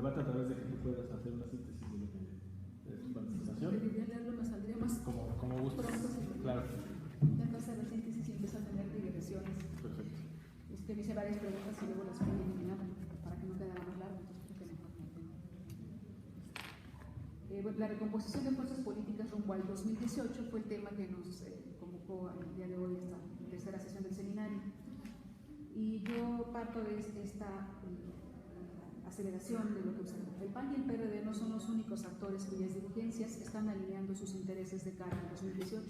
debate a través de que tú puedas hacer una síntesis de lo que es tu participación. Preferiría leerlo, me saldría más como gustes. pronto. Claro. Ya pasa la síntesis y empieza a tener digresiones. Perfecto. Me hice varias preguntas y luego las fui eliminando para que no quedara más largo, entonces creo que mejor no tengo. La recomposición de fuerzas políticas rumbo al 2018 fue el tema que nos convocó al día de hoy, esta tercera sesión del seminario. Y yo parto de esta aceleración de lo que observo. El PAN y el PRD no son los únicos actores cuyas dirigencias están alineando sus intereses de cara al 2018,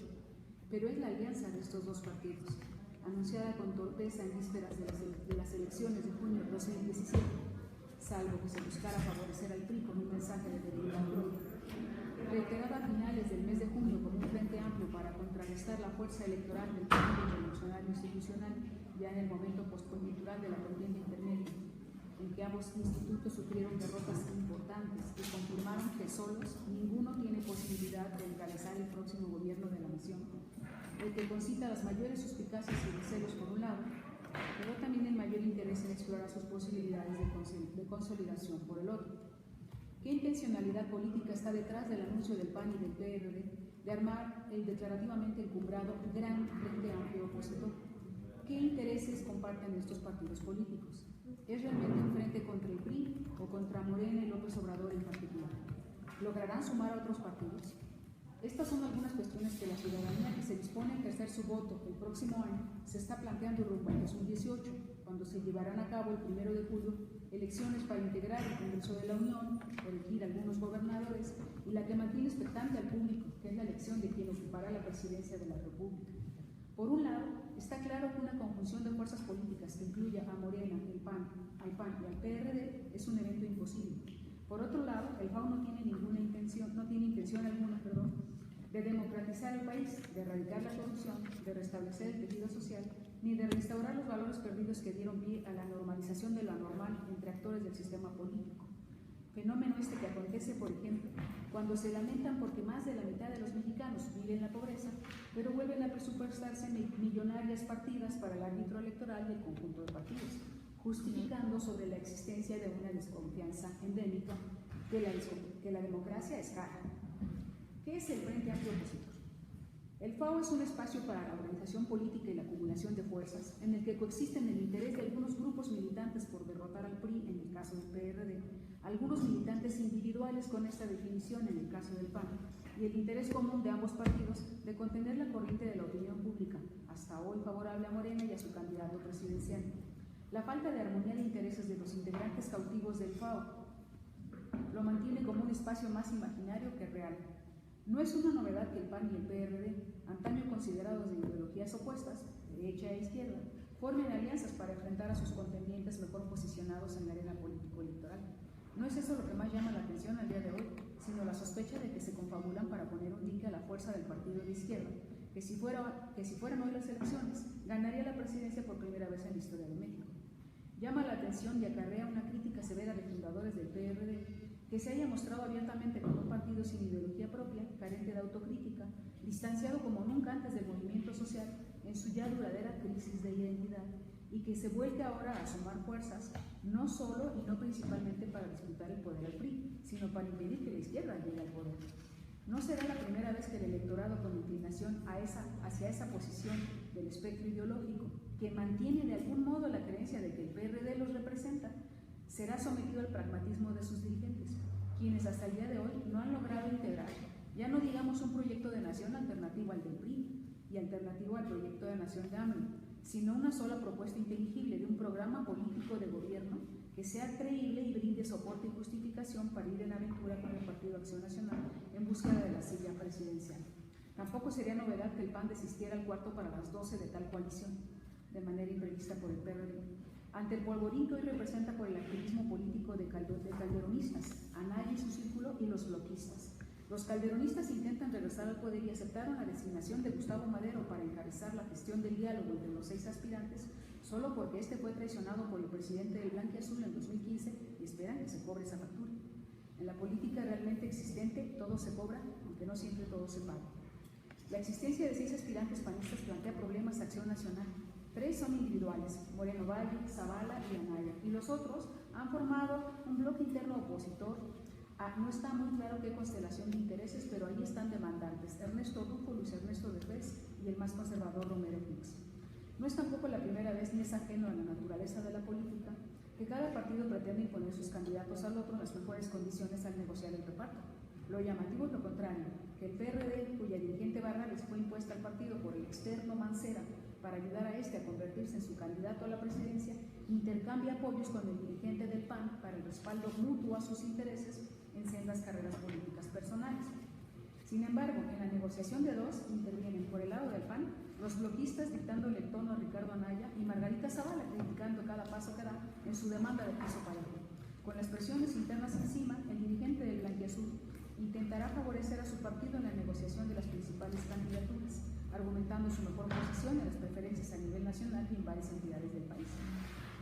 pero es la alianza de estos dos partidos, anunciada con torpeza en vísperas de las elecciones de junio de 2017, salvo que se buscara favorecer al PRI con un mensaje de debilidad propia. Reiterada a finales del mes de junio como un frente amplio para contrarrestar la fuerza electoral del Partido Revolucionario Institucional, ya en el momento postcoyuntural de la contienda intermedia, en que ambos institutos sufrieron derrotas importantes y confirmaron que solos ninguno tiene posibilidad de encabezar el próximo gobierno de la nación, el que concita las mayores suspicacias y recelos por un lado, pero también el mayor interés en explorar sus posibilidades de consolidación por el otro. ¿Qué intencionalidad política está detrás del anuncio del PAN y del PRD de armar el declarativamente encumbrado Gran Frente Amplio Opositor? ¿Qué intereses comparten estos partidos políticos? ¿Es realmente un frente contra el PRI o contra Morena y López Obrador en particular? ¿Lograrán sumar a otros partidos? Estas son algunas cuestiones que la ciudadanía que se dispone a ejercer su voto el próximo año se está planteando rumbo al 2018, cuando se llevarán a cabo el 1 de julio elecciones para integrar el Congreso de la Unión, elegir algunos gobernadores y la que mantiene expectante al público, que es la elección de quien ocupará la presidencia de la República. Por un lado, está claro que una conjunción de fuerzas políticas que incluya a Morena, al PAN y al PRD es un evento imposible. Por otro lado, el FAO no tiene intención alguna de democratizar el país, de erradicar la corrupción, de restablecer el tejido social, ni de restaurar los valores perdidos que dieron pie a la normalización de lo anormal entre actores del sistema político. Fenómeno este que acontece, por ejemplo, cuando se lamentan porque más de la mitad de los mexicanos viven en la pobreza, pero vuelven a presupuestarse millonarias partidas para el árbitro electoral del conjunto de partidos, justificando sobre la existencia de una desconfianza endémica que la democracia es cara. ¿Qué es el Frente Amplio Opositor? El FAO es un espacio para la organización política y la acumulación de fuerzas, en el que coexisten el interés de algunos grupos militantes por derrotar al PRI, en el caso del PRD, algunos militantes individuales con esta definición, en el caso del PAN, y el interés común de ambos partidos de contener la corriente de la opinión pública, hasta hoy favorable a Morena y a su candidato presidencial. La falta de armonía de intereses de los integrantes cautivos del FAO lo mantiene como un espacio más imaginario que real. No es una novedad que el PAN y el PRD, antaño considerados de ideologías opuestas, derecha e izquierda, formen alianzas para enfrentar a sus contendientes mejor posicionados en la arena político-electoral. No es eso lo que más llama la atención al día de hoy, sino la sospecha de que se confabulan para poner un dique a la fuerza del partido de izquierda, que si fueran hoy las elecciones, ganaría la presidencia por primera vez en la historia de México. Llama la atención y acarrea una crítica severa de fundadores del PRD, que se haya mostrado abiertamente como un partido sin ideología propia, carente de autocrítica, distanciado como nunca antes del movimiento social en su ya duradera crisis de identidad, y que se vuelve ahora a sumar fuerzas, no solo y no principalmente para disputar el poder al PRI, sino para impedir que la izquierda llegue al poder. No será la primera vez que el electorado con inclinación hacia esa posición del espectro ideológico, que mantiene de algún modo la creencia de que el PRD los representa, será sometido al pragmatismo de sus dirigentes, quienes hasta el día de hoy no han logrado integrar, ya no digamos un proyecto de nación alternativo al del PRI y alternativo al proyecto de nación de AMLO, sino una sola propuesta inteligible de un programa político de gobierno que sea creíble y brinde soporte y justificación para ir en aventura con el Partido Acción Nacional en búsqueda de la silla presidencial. Tampoco sería novedad que el PAN desistiera al cuarto para las 12 de tal coalición, de manera imprevista por el PRD. Ante el polvorín que hoy representa por el activismo político de calderonistas, Anaya y su círculo, y los bloquistas. Los calderonistas intentan regresar al poder y aceptaron la designación de Gustavo Madero para encabezar la gestión del diálogo entre los 6 aspirantes, solo porque este fue traicionado por el presidente del Blanquiazul en 2015 y esperan que se cobre esa factura. En la política realmente existente, todo se cobra, aunque no siempre todo se paga. La existencia de 6 aspirantes panistas plantea problemas a Acción Nacional, 3 son individuales, Moreno Valle, Zavala y Anaya, y los otros han formado un bloque interno opositor. No está muy claro qué constelación de intereses, pero ahí están demandantes: Ernesto Rufo, Luis Ernesto de Fez y el más conservador Romero Hicks. No es tampoco la primera vez, ni es ajeno a la naturaleza de la política, que cada partido pretende imponer sus candidatos al otro en las mejores condiciones al negociar el reparto. Lo llamativo es lo contrario, que el PRD, cuya dirigente Barrales fue impuesta al partido por el externo Mancera para ayudar a este a convertirse en su candidato a la presidencia, intercambia apoyos con el dirigente del PAN para el respaldo mutuo a sus intereses en sendas carreras políticas personales. Sin embargo, en la negociación de dos intervienen por el lado del PAN los bloquistas dictándole el tono a Ricardo Anaya y Margarita Zavala criticando cada paso que da en su demanda de piso parejo. Con las presiones internas encima, el dirigente del blanquiazul intentará favorecer a su partido en la negociación de las principales candidaturas, argumentando su mejor posición en las preferencias a nivel nacional y en varias entidades del país.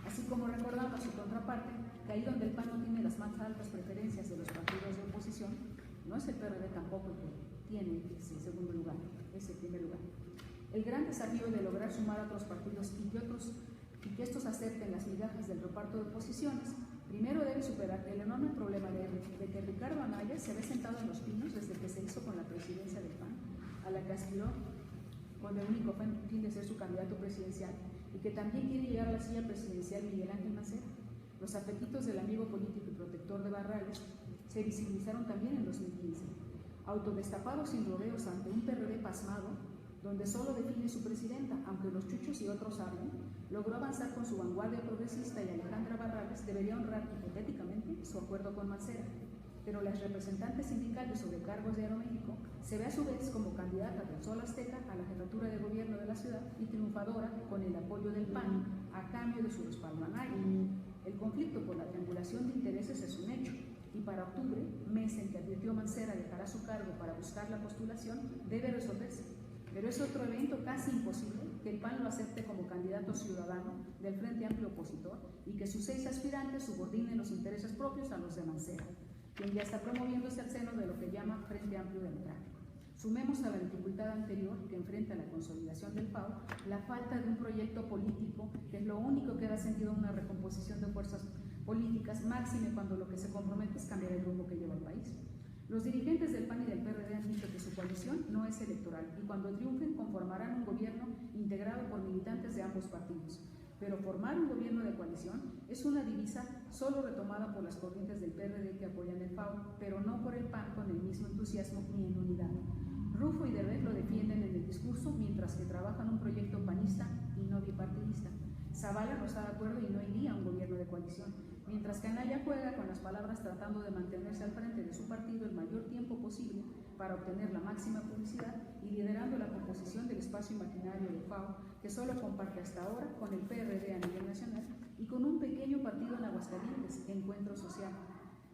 Así como recordando a su contraparte, que ahí donde el PAN no tiene las más altas preferencias de los partidos de oposición, no es el PRD tampoco el que tiene ese segundo lugar, ese primer lugar. El gran desafío de lograr sumar a otros partidos y que estos acepten las migajas del reparto de posiciones, primero debe superar el enorme problema de que Ricardo Anaya se ve sentado en los pinos desde que se hizo con la presidencia del PAN, a la que aspiró con el único fin de ser su candidato presidencial, y que también quiere llegar a la silla presidencial Miguel Ángel Mancera. Los apetitos del amigo político y protector de Barrales se visibilizaron también en 2015. Autodestapado sin rodeos ante un PRD pasmado, donde solo define su presidenta, aunque los chuchos y otros hablen, logró avanzar con su vanguardia progresista y Alejandra Barrales debería honrar hipotéticamente su acuerdo con Mancera. Pero las representantes sindicales sobre cargos de Aeroméxico se ve a su vez como candidata del Sol Azteca a la jefatura de gobierno de la ciudad y triunfadora con el apoyo del PAN a cambio de su respaldo a Anaya. El conflicto por la triangulación de intereses es un hecho, y para octubre, mes en que advirtió Mancera dejará su cargo para buscar la postulación, debe resolverse. Pero es otro evento casi imposible que el PAN lo acepte como candidato ciudadano del Frente Amplio opositor y que sus 6 aspirantes subordinen los intereses propios a los de Mancera, quien ya está promoviéndose al seno de lo que llama Frente Amplio Democrático. Sumemos a la dificultad anterior que enfrenta la consolidación del PAO la falta de un proyecto político, que es lo único que da sentido a una recomposición de fuerzas políticas, máxime cuando lo que se compromete es cambiar el rumbo que lleva el país. Los dirigentes del PAN y del PRD han dicho que su coalición no es electoral y cuando triunfen conformarán un gobierno integrado por militantes de ambos partidos. Pero formar un gobierno de coalición es una divisa solo retomada por las corrientes del PRD que apoyan el PAO, pero no por el PAN con el mismo entusiasmo ni en unidad. Rufo y Derbez lo defienden en el discurso, mientras que trabajan un proyecto panista y no bipartidista. Zavala no está de acuerdo y no iría a un gobierno de coalición, mientras que Anaya juega con las palabras tratando de mantenerse al frente de su partido el mayor tiempo posible para obtener la máxima publicidad y liderando la composición del espacio imaginario del PAO, que solo comparte hasta ahora con el PRD a nivel nacional y con un pequeño partido en Aguascalientes, Encuentro Social.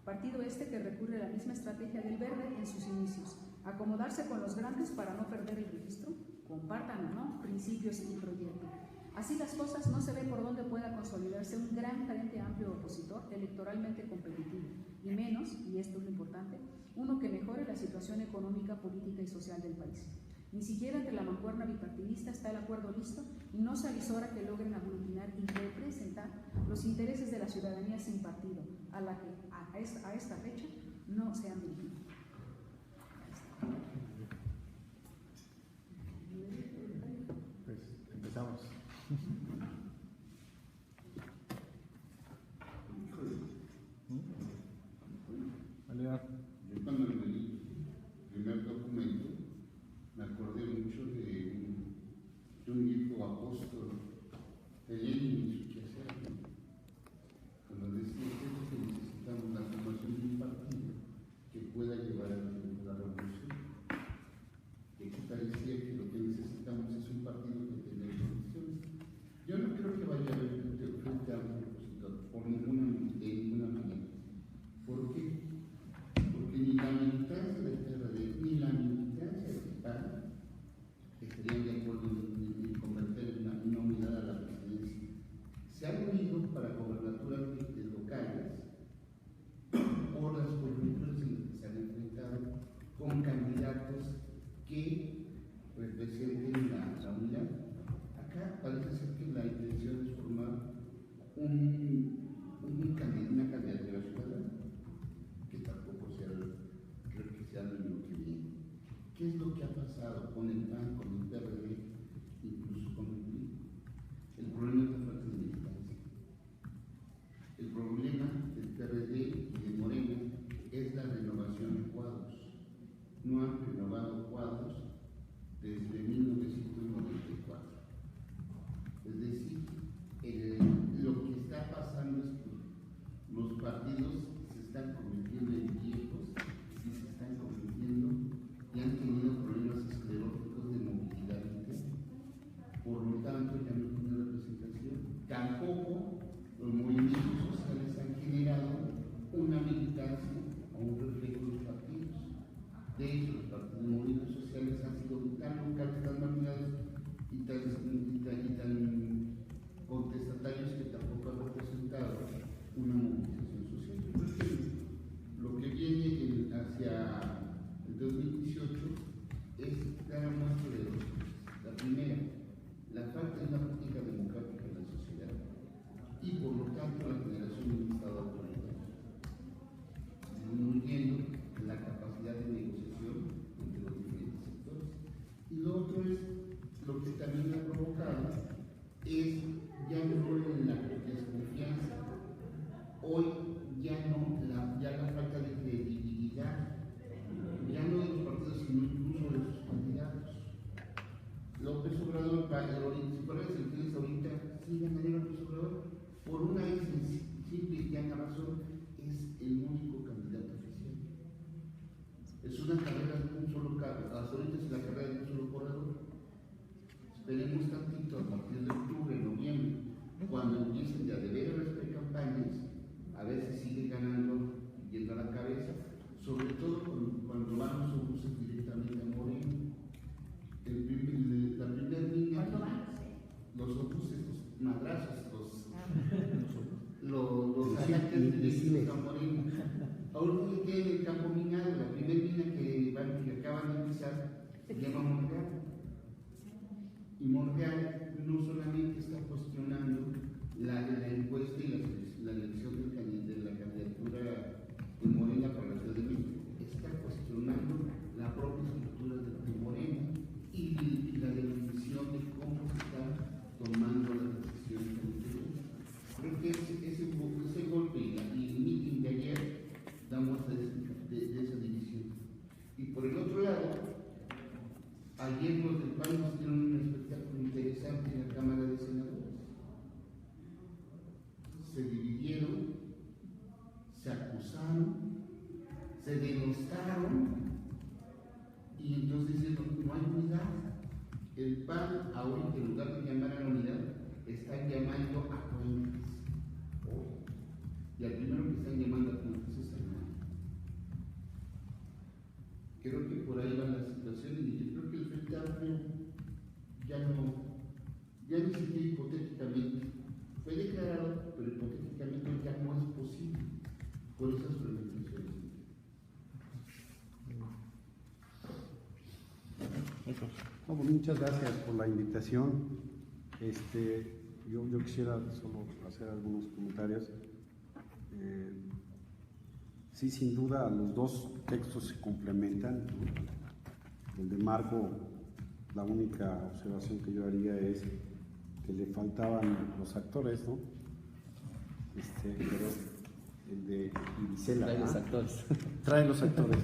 Partido este que recurre a la misma estrategia del Verde en sus inicios, acomodarse con los grandes para no perder el registro, compartan o no principios y proyecto. Así las cosas, no se ve por dónde pueda consolidarse un gran frente amplio opositor electoralmente competitivo, y menos, y esto es lo importante, uno que mejore la situación económica, política y social del país. Ni siquiera entre la mancuerna bipartidista está el acuerdo listo y no se avisora que logren aglutinar y representar los intereses de la ciudadanía sin partido, a la que a esta fecha no se han dirigido. Pues empezamos. Yo cuando leí el primer documento me acordé mucho de un viejo apóstol de Lenin y su quehacer, cuando decía que necesitamos la formación de un partido que pueda llevar partidos se están convirtiendo en viejos y se están convirtiendo y han tenido problemas escleróticos de movilidad interna. Por lo tanto, ya no tienen representación. Tampoco los movimientos sociales han generado una militancia o un reflejo de los partidos. De hecho, los movimientos sociales han sido tan locales, tan marginados y tan contestatarios que tampoco han representado una movilización social. Yo creo que lo que viene hacia el 2018 es dar muestra de dos cosas. La primera, la falta de una política democrática en la sociedad y por lo tanto la generación de un Estado autoritario, disminuyendo la capacidad de negociación entre los diferentes sectores. Y lo otro es, lo que también ha provocado es ya no la desconfianza, hoy ya la falta de credibilidad, ya no de los partidos, sino incluso de sus candidatos. López Obrador, si fuera de elecciones ahorita, sí ganaría López Obrador, por una simple y llana razón, es el único candidato oficial. Es una carrera de un solo carro, hasta ahorita es la carrera de un solo corredor. Esperemos tantito a partir de octubre, noviembre, cuando empiecen ya de ver las precampañas, a ver si sigue ganando y yendo a la cabeza, sobre todo cuando van los obuses directamente a Moreno. La primera línea, los obuses, los madrazos, los habitantes de San Moreno. Ahora ya tienen el campo minado, la primera línea que acaban de empezar se llama Monreal. Y Monreal no solamente está cuestionando la encuesta y la elección de la candidatura de Morena para la Ciudad de México, está cuestionando la propia estructura de Morena y la definición de cómo se está tomando las decisiones del interior. Creo que ese golpe y el meeting de ayer da muestra de esa división. Y por el otro lado, ayer los del PAN nos dieron un espectáculo interesante en la Cámara de Senadores. Se dividieron, se acusaron, se denostaron y entonces no hay unidad. El PAN ahorita, en lugar de llamar a la unidad, están llamando a puentes. Y al primero que están llamando a puentes es al PAN. Creo que por ahí va la situación y yo creo que el Frente Amplio ya ni siquiera hipotéticamente, fue declarado, pero hipotéticamente ya no es posible por esas fragmentaciones. Muchas gracias por la invitación. Yo quisiera solo hacer algunos comentarios. Sí, sin duda, los dos textos se complementan. El de Marco, la única observación que yo haría es que le faltaban los actores, ¿no? Pero el de Ibicela Trae los actores. trae los actores.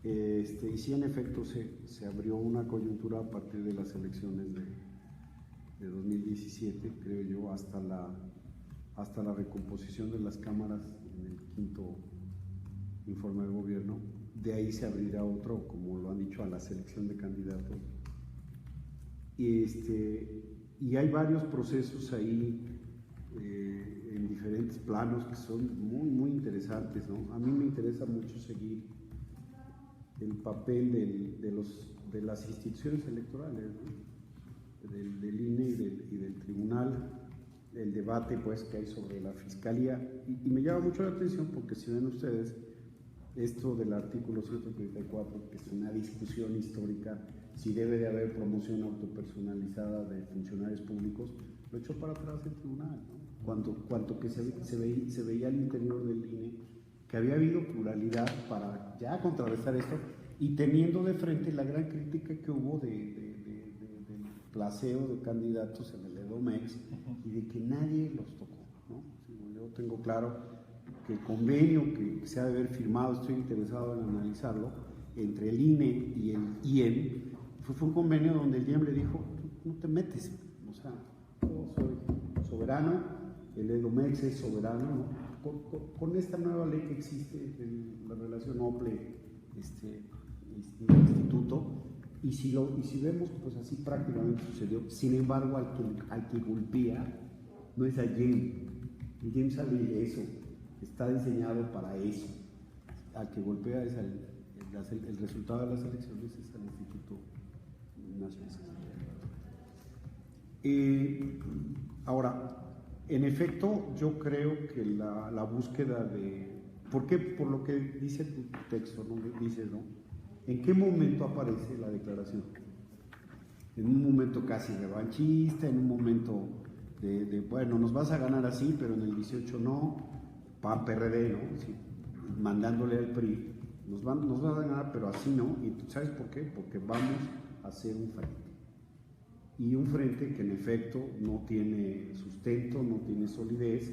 Y sí, en efecto, se abrió una coyuntura a partir de las elecciones de 2017, creo yo, hasta la recomposición de las cámaras en el quinto informe del gobierno. De ahí se abrirá otro, como lo han dicho, a la selección de candidatos. Y hay varios procesos ahí en diferentes planos que son muy, muy interesantes, ¿no? A mí me interesa mucho seguir el papel de las instituciones electorales, ¿no? del INE y del tribunal, el debate pues que hay sobre la fiscalía, y me llama mucho la atención porque si ven ustedes esto del artículo 134, que es una discusión histórica, si debe de haber promoción autopersonalizada de funcionarios públicos, lo echó para atrás el tribunal, ¿no? Cuanto que se veía al interior del INE que había habido pluralidad para ya contrarrestar esto, y teniendo de frente la gran crítica que hubo del placeo de candidatos en el EDOMEX y de que nadie los tocó, ¿no? Yo tengo claro que el convenio que se ha de haber firmado, estoy interesado en analizarlo, entre el INE y el IEM, fue un convenio donde el IEM le dijo, no te metes, o sea, yo soy soberano, el EDOMEX es soberano, ¿no? con esta nueva ley que existe, la relación OPLE-instituto, y si vemos, pues así prácticamente sucedió. Sin embargo, al que golpea no es a James. El James sale de eso, está diseñado para eso. Al que golpea es el resultado de las elecciones es al Instituto Nacional. Ahora, en efecto, yo creo que la búsqueda de... ¿Por qué? Por lo que dice tu texto, ¿no? Dice, ¿no? ¿En qué momento aparece la declaración? En un momento casi revanchista, en un momento bueno, nos vas a ganar así, pero en el 18 no, PAN, PRD, ¿no? Sí, mandándole al PRI, nos van a ganar, pero así no. ¿Y tú sabes por qué? Porque vamos a hacer un frente. Y un frente que en efecto no tiene sustento, no tiene solidez,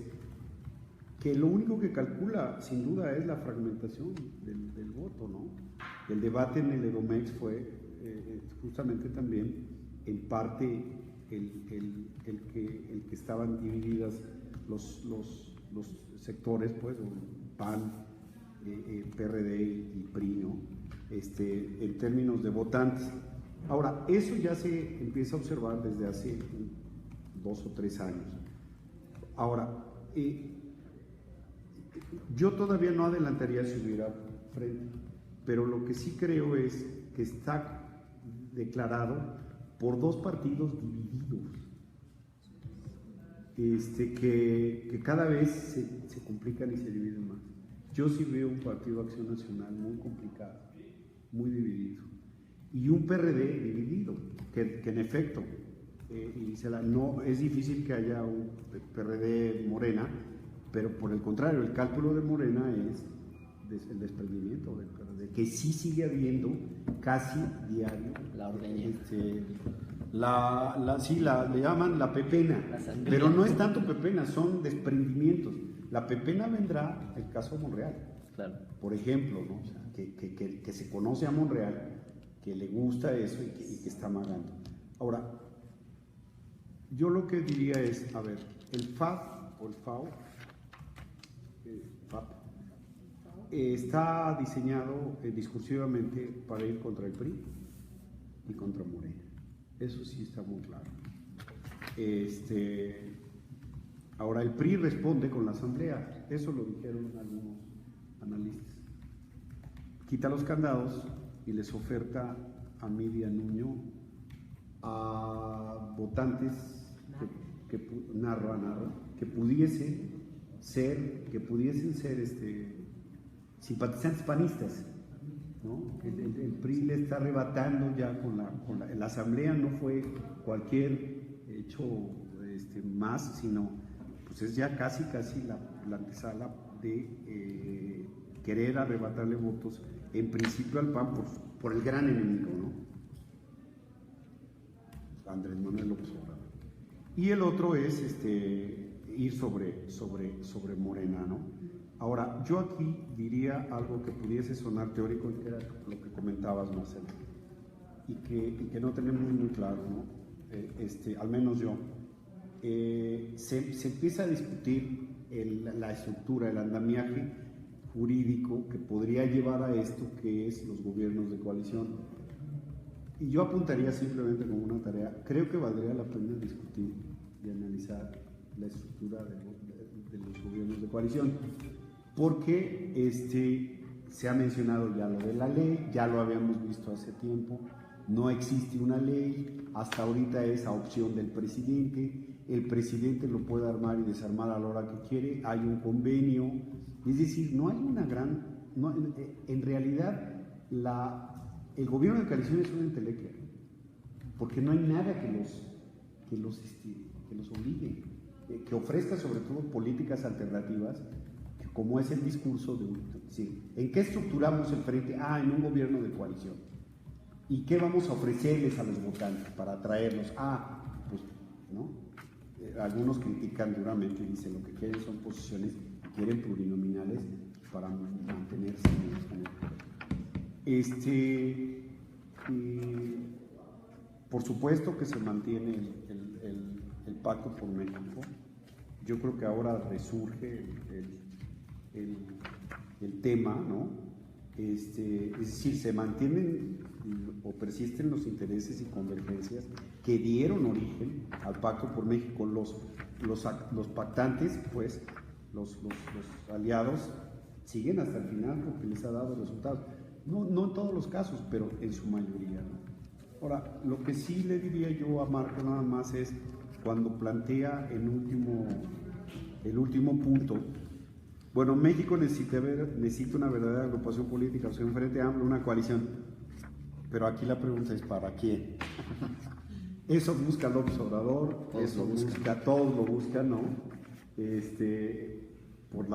que lo único que calcula sin duda es la fragmentación del voto, ¿no? El debate en el Edomex fue justamente también en parte el que estaban divididas los sectores, pues, PAN, PRD y PRI, ¿no? En términos de votantes. Ahora, eso ya se empieza a observar desde hace 2 o 3 años. Ahora, yo todavía no adelantaría si hubiera frente, pero lo que sí creo es que está declarado por 2 partidos divididos, que cada vez se complican y se dividen más. Yo sí veo un partido Acción Nacional muy complicado, muy dividido, y un PRD dividido, que en efecto, no es difícil que haya un PRD Morena, pero por el contrario, el cálculo de Morena es el desprendimiento del PRD, que sí sigue habiendo casi diario. La ordeña. Le llaman la pepena, pero no es tanto pepena, son desprendimientos. La pepena vendrá el caso Monreal, claro. Por ejemplo, ¿no? O sea, que se conoce a Monreal, que le gusta eso y que está amagando. Ahora, yo lo que diría es, a ver, el FAP o el FAO, está diseñado discursivamente para ir contra el PRI y contra Morena. Eso sí está muy claro. Ahora, el PRI responde con la asamblea. Eso lo dijeron algunos analistas. Quita los candados y les oferta a Midi, a Nuño, a votantes que pudiesen ser simpatizantes panistas, ¿no? El PRI le está arrebatando ya con la asamblea, no fue cualquier hecho más, sino pues es ya casi la antesala de querer arrebatarle votos en principio al PAN por el gran enemigo, ¿no? Andrés Manuel López Obrador. Y el otro es ir sobre Morena, ¿no? Ahora, yo aquí diría algo que pudiese sonar teórico, que era lo que comentabas, Marcelo, y que no tenemos muy claro, ¿no? Al menos yo. Se empieza a discutir la estructura, el andamiaje jurídico que podría llevar a esto, que es los gobiernos de coalición. Y yo apuntaría simplemente como una tarea, creo que valdría la pena discutir y analizar la estructura de los gobiernos de coalición, porque se ha mencionado ya lo de la ley, ya lo habíamos visto hace tiempo, no existe una ley, hasta ahorita es a opción del presidente, el presidente lo puede armar y desarmar a la hora que quiere, hay un convenio, es decir, no hay una gran, en realidad el gobierno de coalición es una entelequia, porque no hay nada que los obligue, que ofrezca sobre todo políticas alternativas, como es el discurso de decir, ¿en qué estructuramos el frente? En un gobierno de coalición. ¿Y qué vamos a ofrecerles a los votantes para atraerlos? Pues, ¿no? Algunos critican duramente y dicen lo que quieren son posiciones, quieren plurinominales para mantenerse en el poder. Por supuesto que se mantiene el Pacto por México. Yo creo que ahora resurge el tema, ¿no? Es decir, se mantienen o persisten los intereses y convergencias que dieron origen al Pacto por México. Los pactantes, pues, los aliados, siguen hasta el final porque les ha dado resultados. No en todos los casos, pero en su mayoría, ¿no? Ahora, lo que sí le diría yo a Marco nada más es cuando plantea el último punto. Bueno, México necesita una verdadera agrupación política, o sea, un frente amplio, una coalición. Pero aquí la pregunta es ¿para quién? Eso busca López Obrador, todos lo buscan, ¿no? Por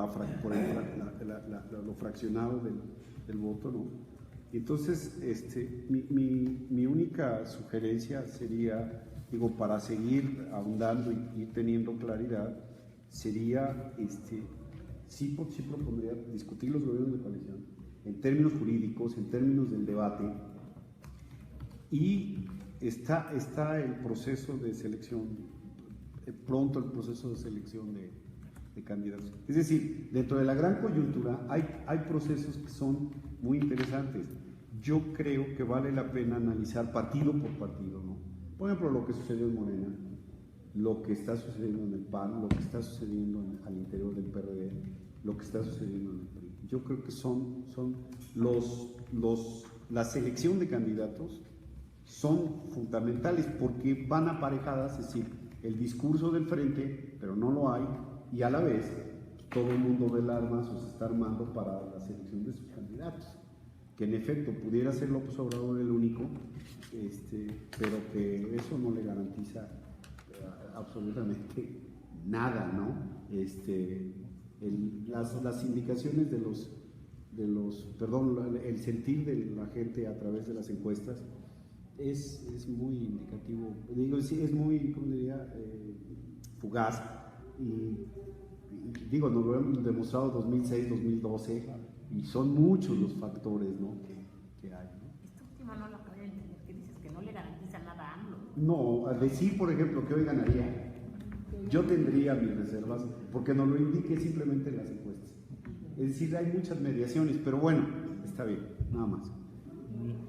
lo fraccionado del voto, ¿no? Entonces, mi única sugerencia sería, digo, para seguir ahondando y teniendo claridad, sería, sí propondría discutir los gobiernos de coalición en términos jurídicos, en términos del debate, y está el proceso de selección, pronto el proceso de selección de candidatos. Es decir, dentro de la gran coyuntura hay procesos que son muy interesantes. Yo creo que vale la pena analizar partido por partido, ¿no? Por ejemplo, lo que sucedió en Morena, lo que está sucediendo en el PAN, lo que está sucediendo al interior del PRD, lo que está sucediendo en el PRI. Yo creo que la selección de candidatos son fundamentales porque van aparejadas, es decir, el discurso del frente, pero no lo hay, y a la vez todo el mundo ve armas o se está armando para la selección de sus candidatos, que en efecto pudiera ser López Obrador el único, pero que eso no le garantiza absolutamente nada, ¿no? Las indicaciones el sentir de la gente a través de las encuestas es muy indicativo, digo, es muy, ¿cómo diría?, fugaz, y digo, nos lo hemos demostrado 2006, 2012, y son muchos los factores, ¿no?, que hay, ¿no? Esta última no la puedo entender, que dices que no le garantiza nada a AMLO. No, al decir, por ejemplo, que hoy ganaría, yo tendría mis reservas, porque nos lo indique simplemente en las encuestas. Es decir, hay muchas mediaciones, pero bueno, está bien, nada más. Muy bien.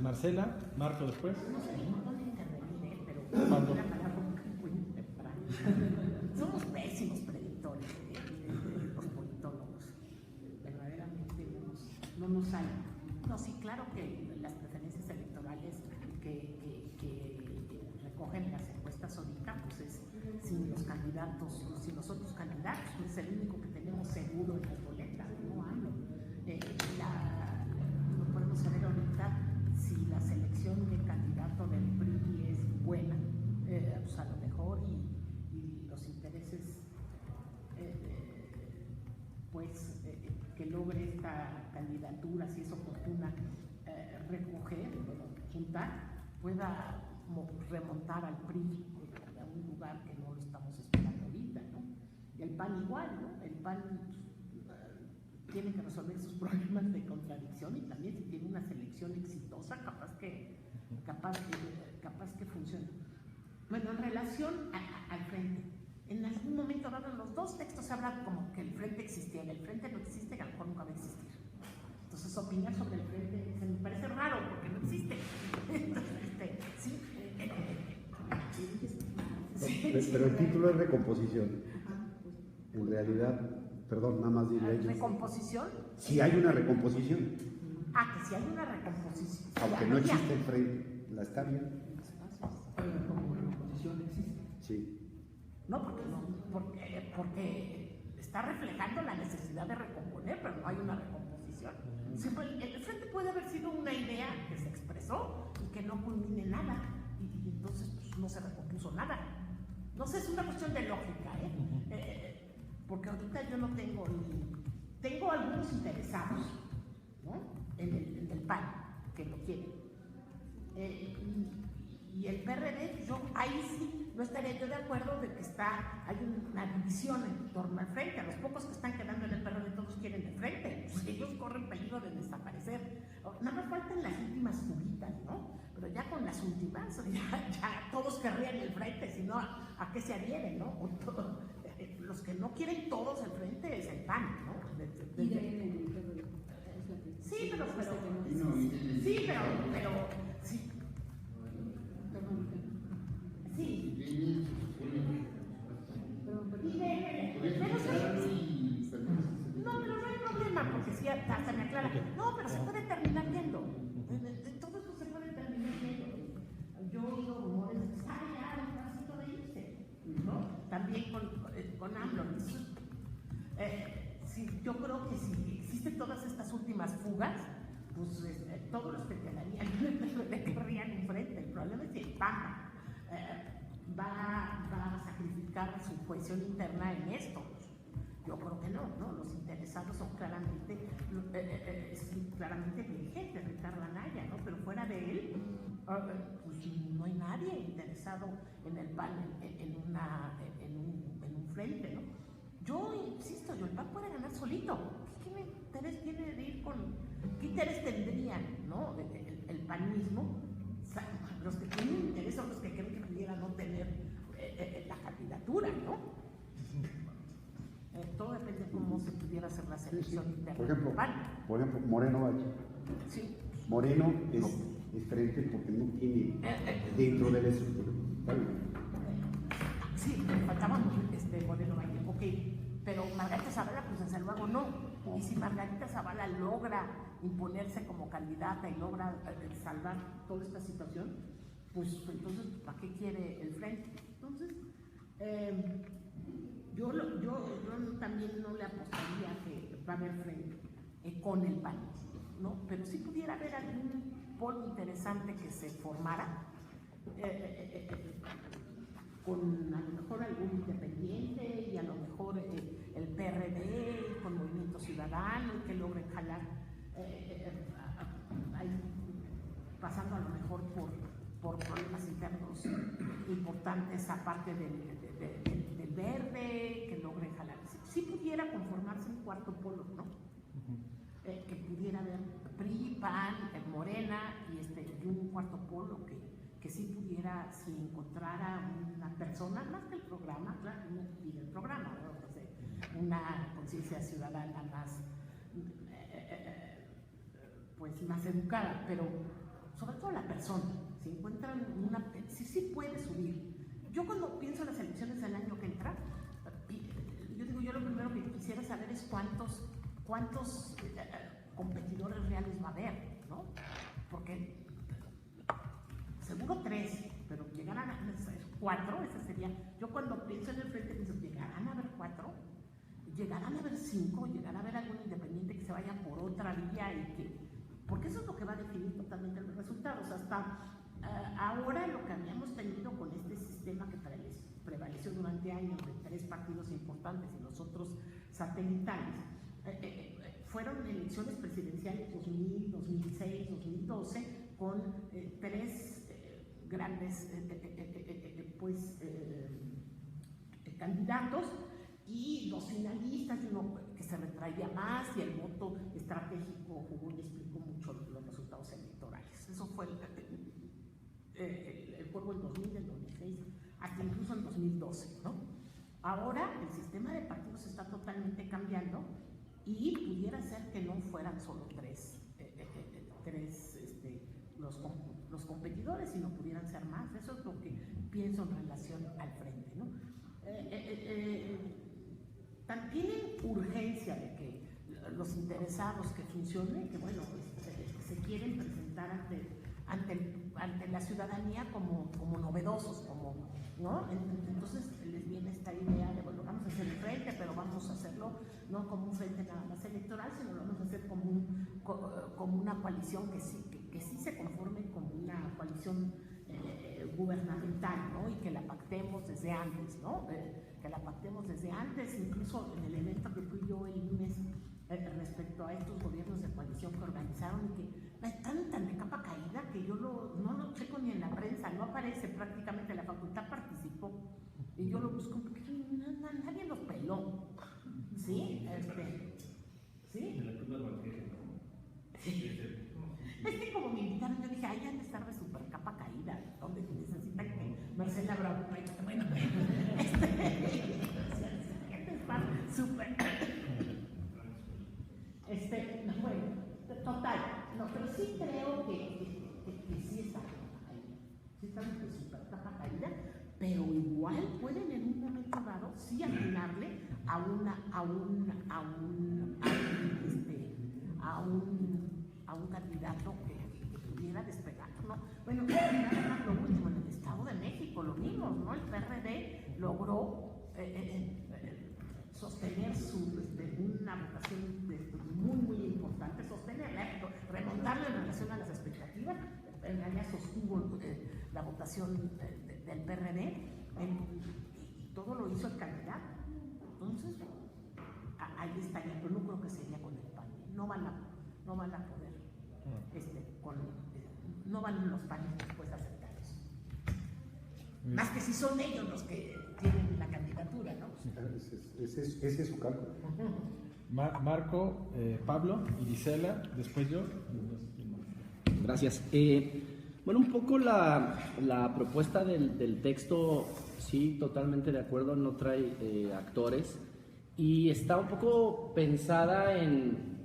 Marcela, Marco después. No sé por dónde intervenir, pero ¿Cuándo? la palabra muy temprano. Somos pésimos predictores los politólogos. Verdaderamente no nos salen. No, sí, claro que las preferencias electorales que recogen las encuestas ahorita, pues es sin los candidatos, sin los otros candidatos, pues es el único que tenemos seguro en las boletas, no hablo. No podemos saber ahorita si la selección de candidato del PRI es buena, pues a lo mejor, y los intereses que logre esta candidatura, si es oportuna, recoger, juntar, pueda remontar al PRI a un lugar que no lo estamos esperando ahorita, ¿no? Y el PAN igual, ¿no? El PAN tiene que resolver sus problemas de contradicción, y también si tiene una selección exitosa, capaz que funcione. Bueno, en relación al frente, en algún momento dado en los dos textos se habla como que el frente existiera. El frente no existe, que a lo mejor nunca va a existir. Entonces, opinar sobre el frente se me parece raro porque no existe. Entonces, sí. Pero el título es recomposición. En realidad, perdón, nada más diría yo. ¿Recomposición? Si hay una recomposición. Que si hay una recomposición. Aunque no existe el frente, la está bien. Pero la recomposición existe. Sí. No, porque está reflejando la necesidad de recomponer, pero no hay una recomposición. Siempre, el frente puede haber sido una idea que se expresó y que no culmine nada, y entonces pues, no se recompuso nada. No sé, es una cuestión de lógica, porque ahorita yo no tengo tengo algunos interesados, ¿no?, en el PAN, que lo quieren. Y el PRD, yo ahí sí no estaría yo de acuerdo de que hay una división en torno al frente. A los pocos que están quedando en el PRD todos quieren el frente, pues ellos corren peligro de desaparecer. Nada más faltan las últimas fuguitas, ¿no? Pero ya con las últimas, ya todos querrían el frente, si no, ¿a qué se adhieren, no? Los que no quieren todos el frente es el PAN, ¿no? IDN en el PRD. Es la que Sí, pero No, y- sí, pero sí, Perdón, sí. IDN se supone perdón. Pero sí. No, pero no hay problema, porque si hasta me aclara. No, pero se puede terminar yendo. Todo eso se puede terminar yendo. Yo he oído rumores de que está ya el tránsito de irse, ¿no? También con AMLO. Yo creo que si existen todas estas últimas fugas, pues todos los que quedarían le querrían enfrente. El problema es que el PAN va a sacrificar su cohesión interna en esto. Yo creo que no, ¿no? Los interesados son claramente dirigentes, Ricardo Anaya, ¿no? Pero fuera de él, pues no hay nadie interesado en el PAN, en un frente, ¿no? Yo insisto, el PAN puede ganar solito. ¿Qué interés tiene de ir con? ¿Qué interés tendrían, no? El panismo. O sea, los que tienen interés son los que creen que pudieran no tener la candidatura, ¿no? Todo depende de cómo se pudiera hacer la selección interna. Por ejemplo, Moreno Valle. Sí. Moreno es frente porque no tiene dentro de la estructura. Sí, me faltaba Moreno Valle, ok, pero Margarita Zavala, pues desde luego no. Y si Margarita Zavala logra imponerse como candidata y logra salvar toda esta situación, pues entonces, ¿para qué quiere el frente? Entonces, yo también no le apostaría que va a haber frente con el PAN, ¿no? Pero sí pudiera haber algún polo interesante que se formara, con a lo mejor algún independiente y a lo mejor el PRD con Movimiento Ciudadano, que logren jalar ahí, pasando a lo mejor por problemas internos importantes aparte del verde, que logren jalar. Si pudiera conformarse un cuarto polo, ¿no? Que pudiera haber PRI, PAN, Morena y un cuarto polo que sí pudiera, si encontrara una persona, más que el programa, claro, no pide el programa, ¿no? Entonces, una conciencia ciudadana más, pues más educada, pero sobre todo la persona, si encuentran sí puede subir. Yo cuando pienso en las elecciones del año que entra, yo lo primero que quisiera saber es cuántos competidores reales va a haber, ¿no? Porque seguro 3, pero llegarán a 4, esa sería. Yo cuando pienso en el frente pienso, ¿llegarán a haber 4? ¿Llegarán a haber 5? ¿Llegará a haber algún independiente que se vaya por otra vía porque eso es lo que va a definir totalmente los resultados? Hasta ahora lo que habíamos tenido con este sistema que prevaleció durante años de 3 partidos importantes y los otros satelitales, fueron elecciones presidenciales 2000, 2006, 2012 con 3 grandes candidatos y 2 finalistas, y uno que se retraía más, y el voto estratégico jugó y explicó mucho los resultados electorales. Eso fue el juego en 2000, en 2006, hasta incluso en 2012, ¿no? Ahora el sistema de partidos está totalmente cambiando y pudiera ser que no fueran solo 3 los competidores, sino pudieran ser más. Eso es lo que pienso en relación al frente, ¿no? Tienen urgencia de que los interesados que funcionen, que bueno, pues, se quieren presentar ante la ciudadanía como novedosos, ¿no? Entonces les viene esta idea de, bueno, vamos a hacer el frente, pero vamos a hacerlo no como un frente nada más electoral, sino lo vamos a hacer como una coalición que sí se conforme como una coalición gubernamental, ¿no? Y que la pactemos desde antes, ¿no? Que la pactemos desde antes, incluso en el evento que fui yo el lunes respecto a estos gobiernos de coalición que organizaron y que están tan de capa caída que yo no lo checo ni en la prensa, no aparece prácticamente, la facultad participó y yo lo busco porque nadie los peló, ¿sí? ¿Sí? Es que como me invitaron, yo dije, ay, han de estar de super capa caída, donde necesitan que Marcela Bravo, bueno, súper. a un candidato que pudiera despegar, ¿no? Bueno, nada más lo último, en el Estado de México lo vimos, ¿no? El PRD logró sostener una votación muy importante, sostenerla, remontarla en relación a las expectativas. En realidad sostuvo la votación del PRD y todo lo hizo el candidato. Entonces, ahí estaría, pero no creo que sería con el PAN. No van a poder, no van los panistas pues a aceptar eso. Más que si son ellos los que tienen la candidatura, ¿no? Ese es su cálculo. Marco, Pablo y Gisela, después yo. Gracias. Bueno, un poco la propuesta del texto, sí, totalmente de acuerdo, no trae actores y está un poco pensada en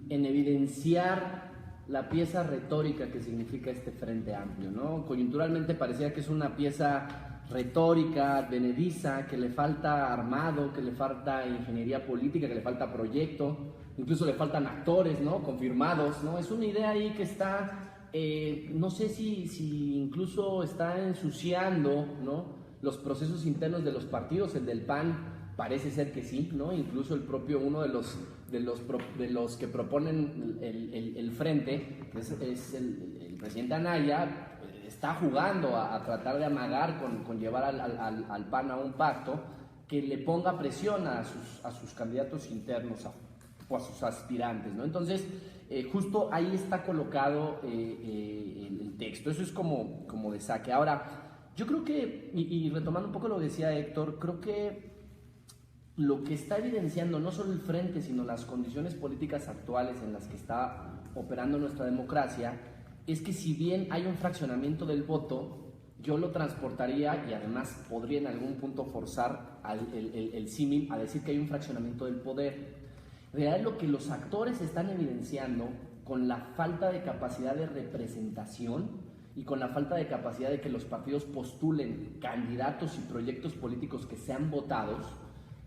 evidenciar la pieza retórica que significa este Frente Amplio, ¿no? Coyunturalmente parecía que es una pieza retórica, advenediza, que le falta armado, que le falta ingeniería política, que le falta proyecto, incluso le faltan actores, ¿no? Confirmados, ¿no? Es una idea ahí que está, no sé si incluso está ensuciando, ¿no? Los procesos internos de los partidos. El del PAN parece ser que sí, ¿no? Incluso el propio uno de los que proponen el frente, que es el presidente Anaya, está jugando a tratar de amagar con llevar al PAN a un pacto que le ponga presión a sus candidatos internos o a sus aspirantes, ¿no? Entonces, justo ahí está colocado el texto. Eso es como de saque. Ahora, yo creo que, y retomando un poco lo que decía Héctor, creo que lo que está evidenciando no solo el frente, sino las condiciones políticas actuales en las que está operando nuestra democracia, es que si bien hay un fraccionamiento del voto, yo lo transportaría y además podría en algún punto forzar el símil a decir que hay un fraccionamiento del poder. En realidad lo que los actores están evidenciando con la falta de capacidad de representación y con la falta de capacidad de que los partidos postulen candidatos y proyectos políticos que sean votados,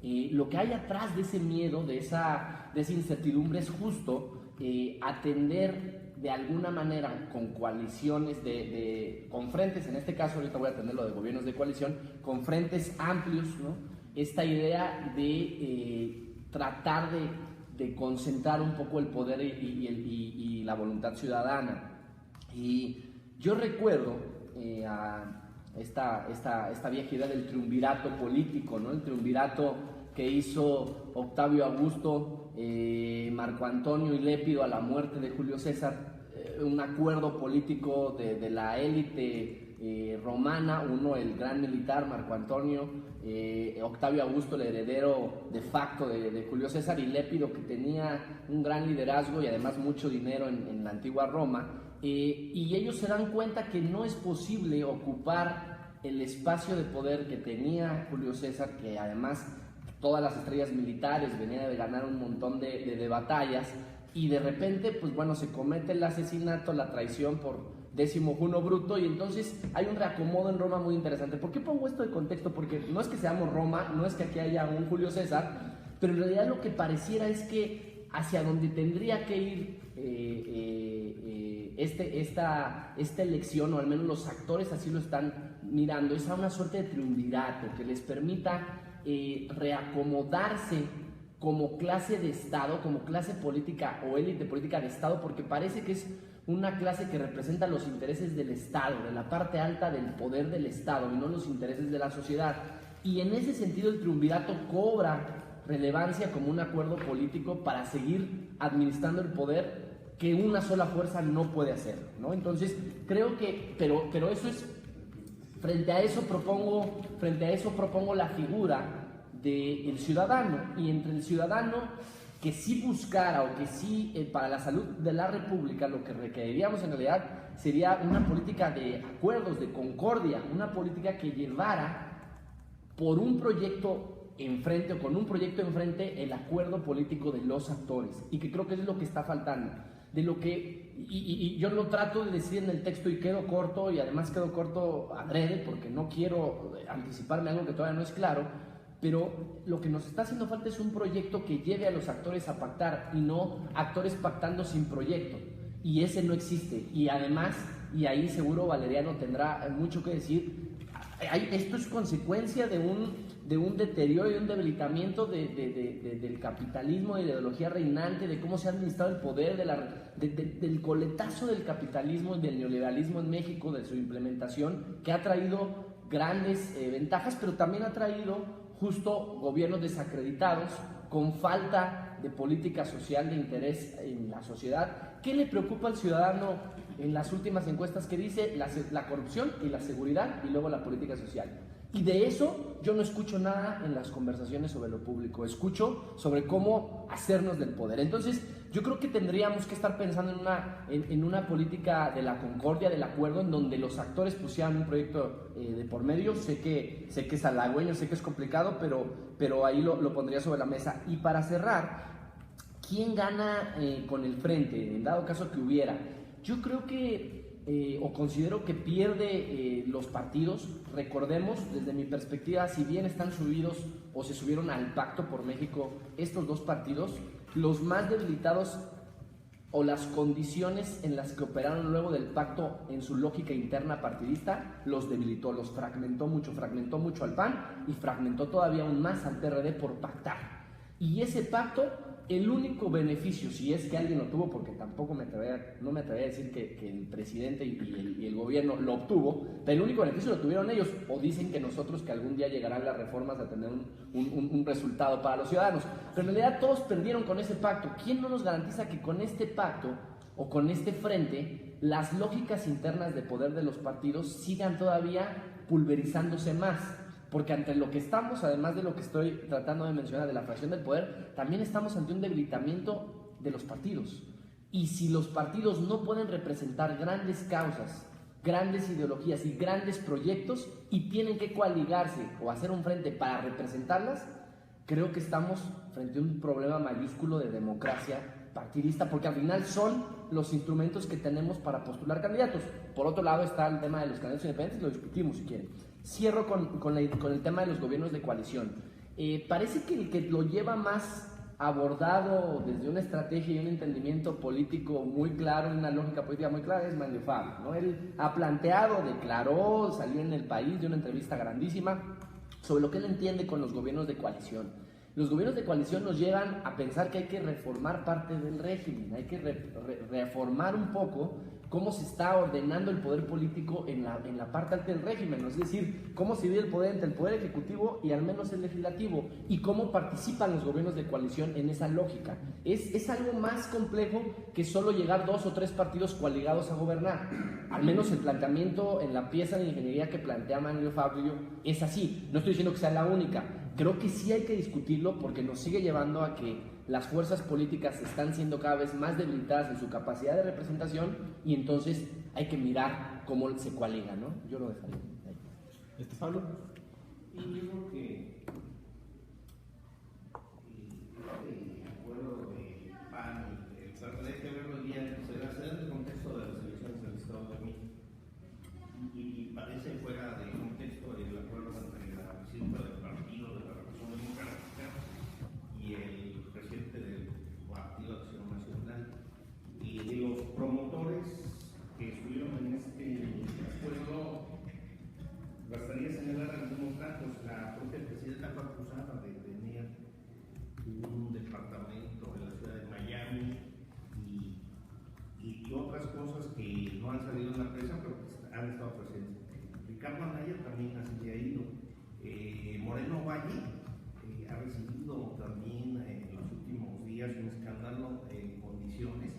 lo que hay atrás de ese miedo, de esa incertidumbre es justo atender de alguna manera con coaliciones, con frentes, en este caso ahorita voy a atender lo de gobiernos de coalición, con frentes amplios, ¿no? Esta idea de tratar de concentrar un poco el poder y la voluntad ciudadana. Y yo recuerdo a esta vieja idea del triunvirato político, ¿no? El triunvirato que hizo Octavio Augusto, Marco Antonio y Lépido a la muerte de Julio César, un acuerdo político de la élite romana, uno el gran militar Marco Antonio, Octavio Augusto el heredero de facto de Julio César, y Lépido que tenía un gran liderazgo y además mucho dinero en la antigua Roma, y ellos se dan cuenta que no es posible ocupar el espacio de poder que tenía Julio César, que además todas las estrellas militares, venía de ganar un montón de batallas, y de repente, pues bueno, se comete el asesinato, la traición por Décimo Juno Bruto, y entonces hay un reacomodo en Roma muy interesante. ¿Por qué pongo esto de contexto? Porque no es que seamos Roma, no es que aquí haya un Julio César, pero en realidad lo que pareciera es que hacia donde tendría que ir esta elección, o al menos los actores así lo están mirando, es a una suerte de triunvirato que les permita reacomodarse como clase de Estado, como clase política o élite política de Estado, porque parece que es una clase que representa los intereses del Estado, de la parte alta del poder del Estado y no los intereses de la sociedad. Y en ese sentido el triunvirato cobra relevancia como un acuerdo político para seguir administrando el poder que una sola fuerza no puede hacer, ¿no? Entonces creo que, pero eso es, frente a eso propongo la figura del ciudadano, y entre el ciudadano que sí buscara o que sí para la salud de la República lo que requeriríamos en realidad sería una política de acuerdos, de concordia, una política que llevara por un proyecto enfrente o con un proyecto enfrente el acuerdo político de los actores, y que creo que es lo que está faltando, de lo que, y yo lo trato de decir en el texto y quedo corto, y además quedo corto adrede porque no quiero anticiparme algo que todavía no es claro, pero lo que nos está haciendo falta es un proyecto que lleve a los actores a pactar y no actores pactando sin proyecto, y ese no existe. Y además, y ahí seguro Valeriano tendrá mucho que decir, esto es consecuencia de un deterioro y un debilitamiento del capitalismo, de la ideología reinante, de cómo se ha administrado el poder, del coletazo del capitalismo y del neoliberalismo en México, de su implementación, que ha traído grandes ventajas, pero también ha traído justo gobiernos desacreditados, con falta de política social de interés en la sociedad. ¿Qué le preocupa al ciudadano en las últimas encuestas que dice? La corrupción y la seguridad, y luego la política social. Y de eso yo no escucho nada en las conversaciones sobre lo público, escucho sobre cómo hacernos del poder. Entonces yo creo que tendríamos que estar pensando en una política de la concordia, del acuerdo, en donde los actores pusieran un proyecto de por medio. Sé que es halagüeño, sé que es complicado, pero ahí lo pondría sobre la mesa. Y para cerrar, ¿quién gana con el frente, en dado caso que hubiera? Yo creo que o considero que pierde los partidos. Recordemos, desde mi perspectiva, si bien están subidos o se subieron al Pacto por México estos dos partidos, los más debilitados o las condiciones en las que operaron luego del pacto en su lógica interna partidista los debilitó, los fragmentó mucho al PAN y fragmentó todavía aún más al PRD por pactar. Y ese pacto, el único beneficio, si es que alguien lo tuvo, porque tampoco no me atrevería a decir que el presidente y el gobierno lo obtuvo, pero el único beneficio lo tuvieron ellos, o dicen que nosotros, que algún día llegarán las reformas a tener un resultado para los ciudadanos, pero en realidad todos perdieron con ese pacto. ¿Quién no nos garantiza que con este pacto o con este frente las lógicas internas de poder de los partidos sigan todavía pulverizándose más? Porque ante lo que estamos, además de lo que estoy tratando de mencionar de la fracción del poder, también estamos ante un debilitamiento de los partidos. Y si los partidos no pueden representar grandes causas, grandes ideologías y grandes proyectos, y tienen que coaligarse o hacer un frente para representarlas, creo que estamos frente a un problema mayúsculo de democracia partidista, porque al final son los instrumentos que tenemos para postular candidatos. Por otro lado está el tema de los candidatos independientes, lo discutimos si quieren. Cierro con el tema de los gobiernos de coalición. Parece que el que lo lleva más abordado desde una estrategia y un entendimiento político muy claro, una lógica política muy clara, es Manlio Fabio, ¿no? Él ha planteado, declaró, salió en El País de una entrevista grandísima sobre lo que él entiende con los gobiernos de coalición. Los gobiernos de coalición nos llevan a pensar que hay que reformar parte del régimen, hay que reformar un poco cómo se está ordenando el poder político en la parte alta del régimen, ¿no? Es decir, cómo se divide el poder entre el poder ejecutivo y al menos el legislativo, y cómo participan los gobiernos de coalición en esa lógica. Es algo más complejo que solo llegar 2 o 3 partidos coaligados a gobernar. Al menos el planteamiento en la pieza de ingeniería que plantea Manlio Fabio es así. No estoy diciendo que sea la única. Creo que sí hay que discutirlo porque nos sigue llevando a que las fuerzas políticas están siendo cada vez más debilitadas en su capacidad de representación, y entonces hay que mirar cómo se coaliga, ¿no? Yo lo dejaría ahí. Pablo. Y yo creo que el acuerdo de PAN y el PRD hay que verlo el día que se va a hacer en el contexto de las elecciones del Estado de México. Y parece fuera del contexto del acuerdo entre la presidenta del partido de la Revolución Democrática y el presidente del Partido de Acción Nacional. Y de los promotores que estuvieron en este acuerdo, bastaría señalar algunos datos. La propia presidenta fue acusada de tener un departamento en la ciudad de Miami y otras cosas que no han salido en la prensa, pero que han estado presentes. Ricardo Anaya también así se ha ido. Moreno Valle ha recibido también en los últimos días un escándalo en condiciones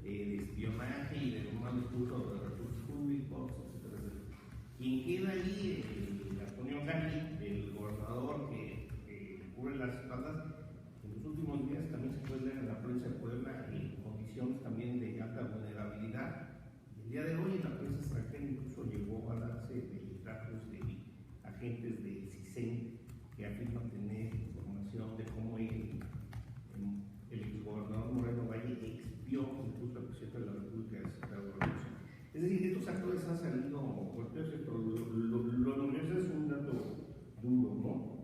de espionaje y de mal uso de recursos públicos, etcétera, etcétera. Quien queda ahí, Antonio Gani, el gobernador que cubre las espaldas, en los últimos días también se puede ver en la prensa de Puebla en condiciones también de alta vulnerabilidad. El día de hoy en la prensa extranjera incluso llegó a darse datos de agentes de CISEN que afirman tener información de cómo el exgobernador Moreno Valle expió incluso al presidente de la República de Secretario de la Revolución. Es decir, estos actores han salido golpeados, pero lo es un dato duro, ¿no?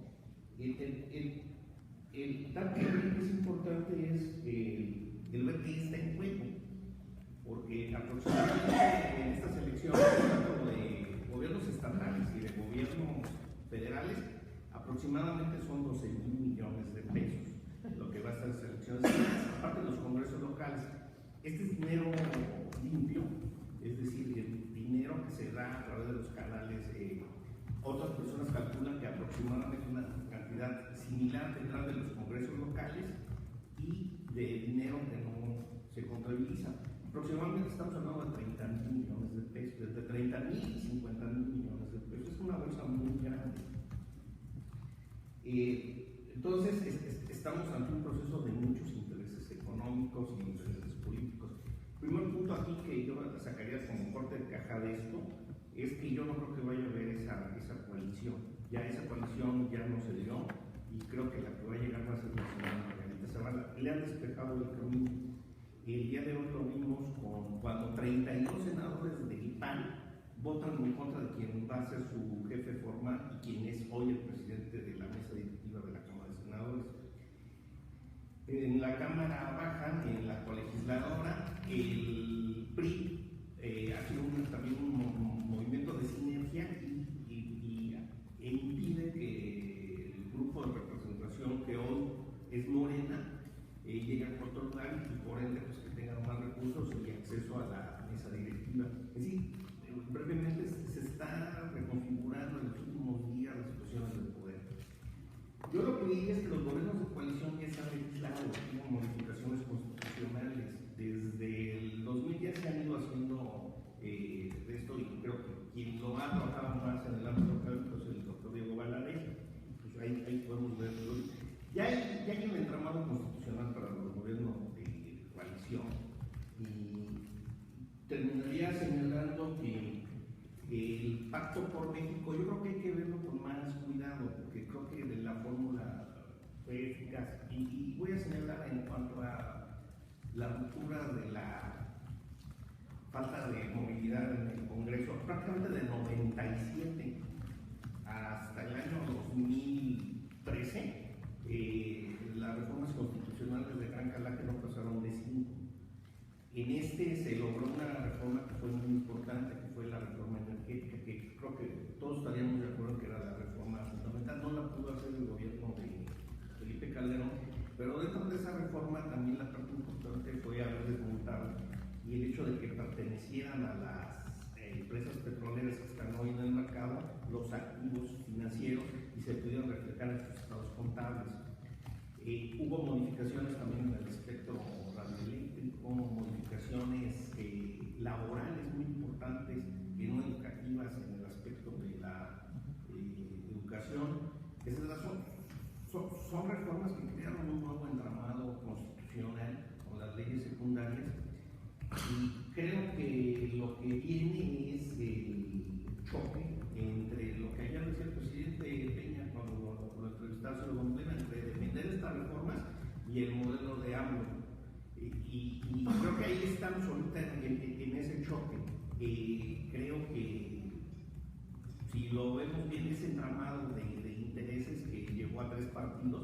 El también es importante es el ver qué está en juego, porque aproximadamente en estas elecciones, tanto de gobiernos estatales y de gobiernos federales, aproximadamente son 12,000 millones de pesos lo que va a estar en las elecciones, aparte de los congresos locales. Este es dinero limpio, es decir, el dinero que se da a través de los canales. Otras personas calculan que aproximadamente una cantidad similar tendrán de los congresos locales y de dinero que no se contabiliza. Aproximadamente estamos hablando de 30,000 millones de pesos, desde 30,000 y 50,000 millones de pesos. Es una bolsa muy grande. Entonces, estamos ante un proceso de muchos intereses económicos y intereses políticos. El primer punto aquí que yo sacaría como corte de caja de esto es que yo no creo que vaya a haber esa coalición. Ya esa coalición ya no se dio y creo que la que va a llegar va a ser la señora Margarita Zavala. Le han despejado el camino. El día de hoy lo vimos cuando 32 senadores del PAN votan en contra de quien va a ser su jefe formal y quien es hoy el presidente de la mesa directiva de la Cámara de Senadores. En la Cámara Baja, en la colegisladora, el PRI ha sido también un movimiento de sinergia e impide que el grupo de representación que hoy es Morena llegue a cuarto lugar y por ende pues, que tengan más recursos y acceso a la mesa directiva. Es decir, brevemente se está reconfigurando en los últimos días las situaciones del poder. Yo lo que diría es que los gobiernos de coalición ya se han legislado, hubo modificaciones constitucionales. Desde el 2000 ya se han ido haciendo de esto y creo que quien lo ha trabajado más en el ámbito local pues el doctor Diego Valadez, pues ahí podemos verlo. Ya hay un entramado constitucional para los gobiernos de coalición y terminaría señalando que el Pacto por México, yo creo que hay que verlo con más cuidado, porque creo que de la fórmula fue eficaz. Y voy a señalar en cuanto a la ruptura de la falta de movilidad en el Congreso, prácticamente de 97 hasta el año 2013, las reformas constitucionales de gran calaje no pasaron de 5. En este se logró una reforma que fue muy importante, que fue la reforma energética, que creo que todos estaríamos de acuerdo que era la reforma fundamental. No la pudo hacer el gobierno de Felipe Calderón, pero dentro de esa reforma también la parte importante fue haber desmontado y el hecho de que pertenecieran a las empresas petroleras que están hoy en el mercado los activos financieros y se pudieron reflejar en sus estados contables. Hubo modificaciones también en el espectro radioeléctrico, modificaciones laborales muy importantes y no educativas en el aspecto de la educación. Son reformas que crearon un nuevo entramado constitucional con las leyes secundarias y creo que lo que viene es el choque entre lo que ayer decía el presidente Peña cuando lo entrevistaron en la Bombera, entre defender estas reformas y el modelo de AMLO. Y creo que ahí estamos ahorita en ese choque. Creo que si lo vemos bien, ese entramado de intereses que llegó a 3 partidos,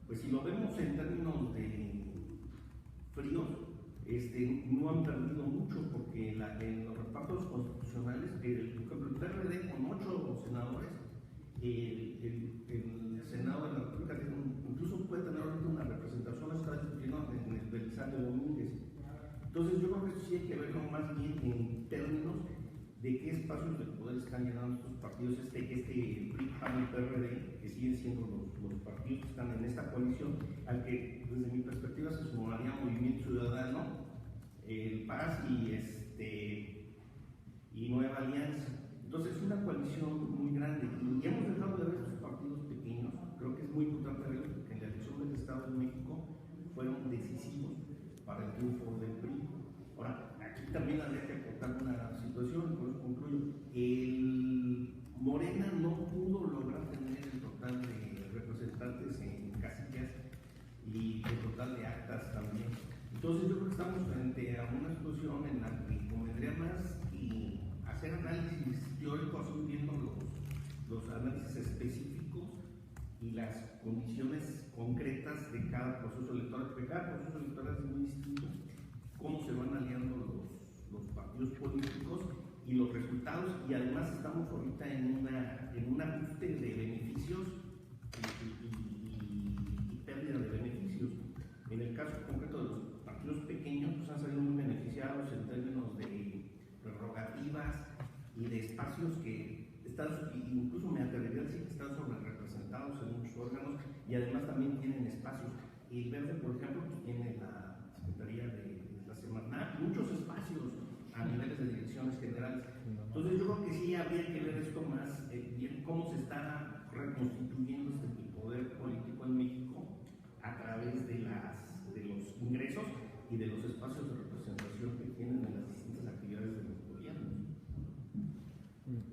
pues si lo vemos en términos de fríos, no han perdido mucho porque en los repartos constitucionales, por ejemplo, el PRD con 8 senadores, el Senado de la República incluso puede tener ahorita una representación, está discutiendo en el Belisario Domínguez. Entonces yo creo que esto sí hay que verlo más bien en términos de qué espacios de poder están llenando estos partidos, PRI, PAN y PRD, que siguen siendo los partidos que están en esta coalición, al que desde mi perspectiva se sumaría Movimiento Ciudadano, el PAS y Nueva Alianza. Entonces es una coalición muy grande y hemos dejado de ver estos partidos pequeños. Creo que es muy importante verlo porque en la elección del Estado de México fueron decisivos para el triunfo del PRI. Ahora, aquí también habría que aportar una situación, por eso concluyo. El Morena no pudo lograr tener el total de representantes en casillas y el total de actas también. Entonces yo creo que estamos frente a una situación en la que convendría más hacer análisis teóricos, viendo los análisis específicos y las condiciones concretas de cada proceso electoral, porque cada proceso electoral es muy distinto, cómo se van aliando los partidos políticos y los resultados, y además estamos ahorita en un ajuste de beneficios y pérdida de beneficios. En el caso concreto de los partidos pequeños, pues han salido muy beneficiados en términos de prerrogativas y de espacios que están, incluso me atrevería a decir que están sobre representados en muchos órganos, y además también tienen espacios. El Verde, por ejemplo, pues tiene la Secretaría de la Semarnat, muchos espacios a niveles de direcciones generales. Entonces yo creo que sí habría que ver esto más bien, cómo se está reconstituyendo este poder político en México a través de los ingresos y de los espacios de representación que tienen en las distintas actividades de los gobiernos.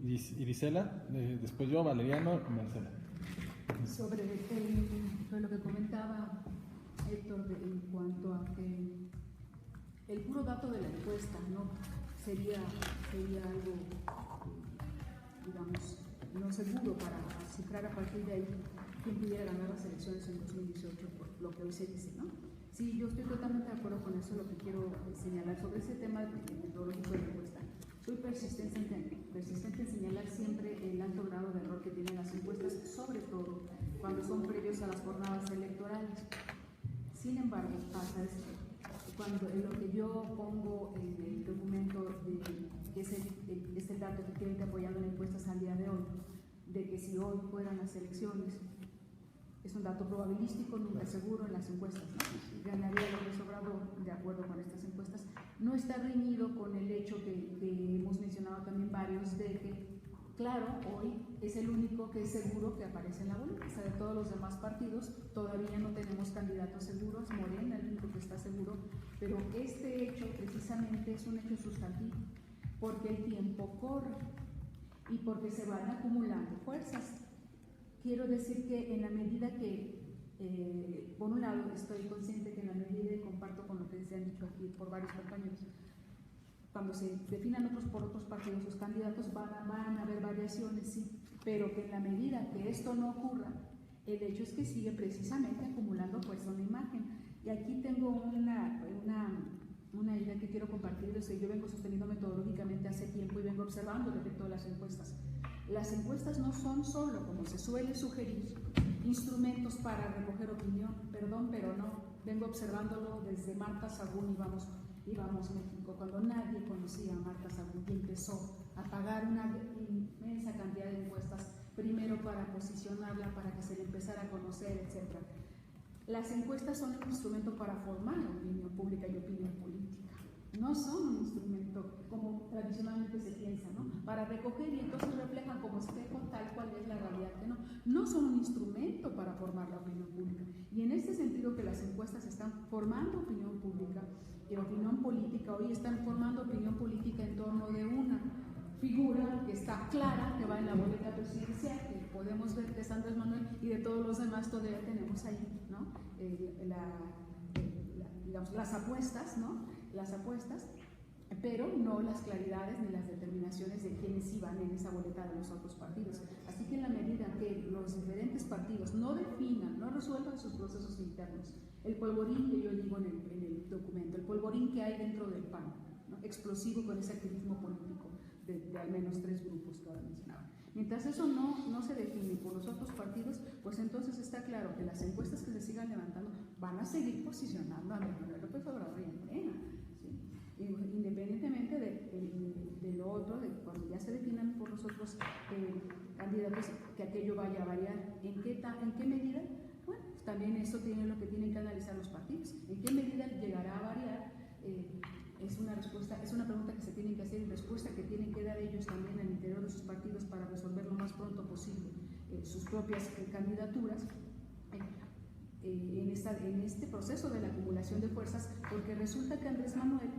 Irisela, después yo, Valeriano y Marcela. Sobre lo que comentaba Héctor en cuanto a que el puro dato de la encuesta no sería algo, digamos, no seguro para cifrar a partir de ahí quién pudiera ganar las elecciones en 2018, por lo que hoy se dice, ¿no? Sí, yo estoy totalmente de acuerdo con eso. Lo que quiero señalar sobre ese tema metodológico de la encuesta, soy persistente en señalar siempre el alto grado de error que tienen las encuestas, sobre todo cuando son previos a las jornadas electorales. Sin embargo, pasa esto. Cuando en lo que yo pongo en el documento, que es el dato que tienen apoyando en encuestas al día de hoy, de que si hoy fueran las elecciones, es un dato probabilístico, nunca seguro en las encuestas, ¿no? Ganaría López Obrador, de acuerdo con estas encuestas. No está reñido con el hecho que hemos mencionado también varios, de que, claro, hoy es el único que es seguro que aparece en la boleta. O sea, de todos los demás partidos todavía no tenemos candidatos seguros. Morena es el único que está seguro, pero este hecho precisamente es un hecho sustantivo, porque el tiempo corre y porque se van acumulando fuerzas. Quiero decir que en la medida que, por un lado, estoy consciente que en la medida, y comparto con lo que se han dicho aquí por varios compañeros, cuando se definan por otros partidos sus candidatos van a haber variaciones, sí, pero que en la medida que esto no ocurra, el hecho es que sigue precisamente acumulando fuerza una imagen. Y aquí tengo una idea que quiero compartir. Yo vengo sosteniendo metodológicamente hace tiempo y vengo observando el efecto de las encuestas. Las encuestas no son solo, como se suele sugerir, instrumentos para recoger opinión, perdón, pero no. Vengo observándolo desde Marta Sagún y Vamos México, cuando nadie conocía a Marta Sagún y empezó a pagar una inmensa cantidad de encuestas, primero para posicionarla, para que se le empezara a conocer, etc. Las encuestas son un instrumento para formar la opinión pública y opinión política. No son un instrumento como tradicionalmente se piensa, ¿no? Para recoger y entonces reflejan como espejo tal cual es la realidad, que no son un instrumento para formar la opinión pública. Y en este sentido que las encuestas están formando opinión pública y opinión política, hoy están formando opinión política en torno de una figura que está clara, que va en la boleta presidencial, que podemos ver que es Andrés Manuel, y de todos los demás todavía tenemos ahí, ¿no? Digamos, las apuestas, ¿no? Las apuestas, pero no las claridades ni las determinaciones de quiénes iban en esa boleta de los otros partidos. Así que en la medida que los diferentes partidos no definan, no resuelvan sus procesos internos, el polvorín que yo digo en el documento, el polvorín que hay dentro del PAN, ¿no? Explosivo con ese activismo político de al menos 3 grupos que ahora mencionaba. Mientras eso no se define por los otros partidos, pues entonces está claro que las encuestas que se sigan levantando van a seguir posicionando a Manuel López Obrador y a Morena, ¿sí? Independientemente de lo otro, de cuando ya se definan por los otros candidatos, que aquello vaya a variar. ¿En qué medida? Bueno, pues también eso tiene lo que tienen que analizar los partidos. ¿En qué medida llegará a variar? Es una pregunta que se tienen que hacer y respuesta que tienen que dar ellos también al interior de sus partidos para resolver lo más pronto posible sus propias candidaturas en este proceso de la acumulación de fuerzas, porque resulta que Andrés Manuel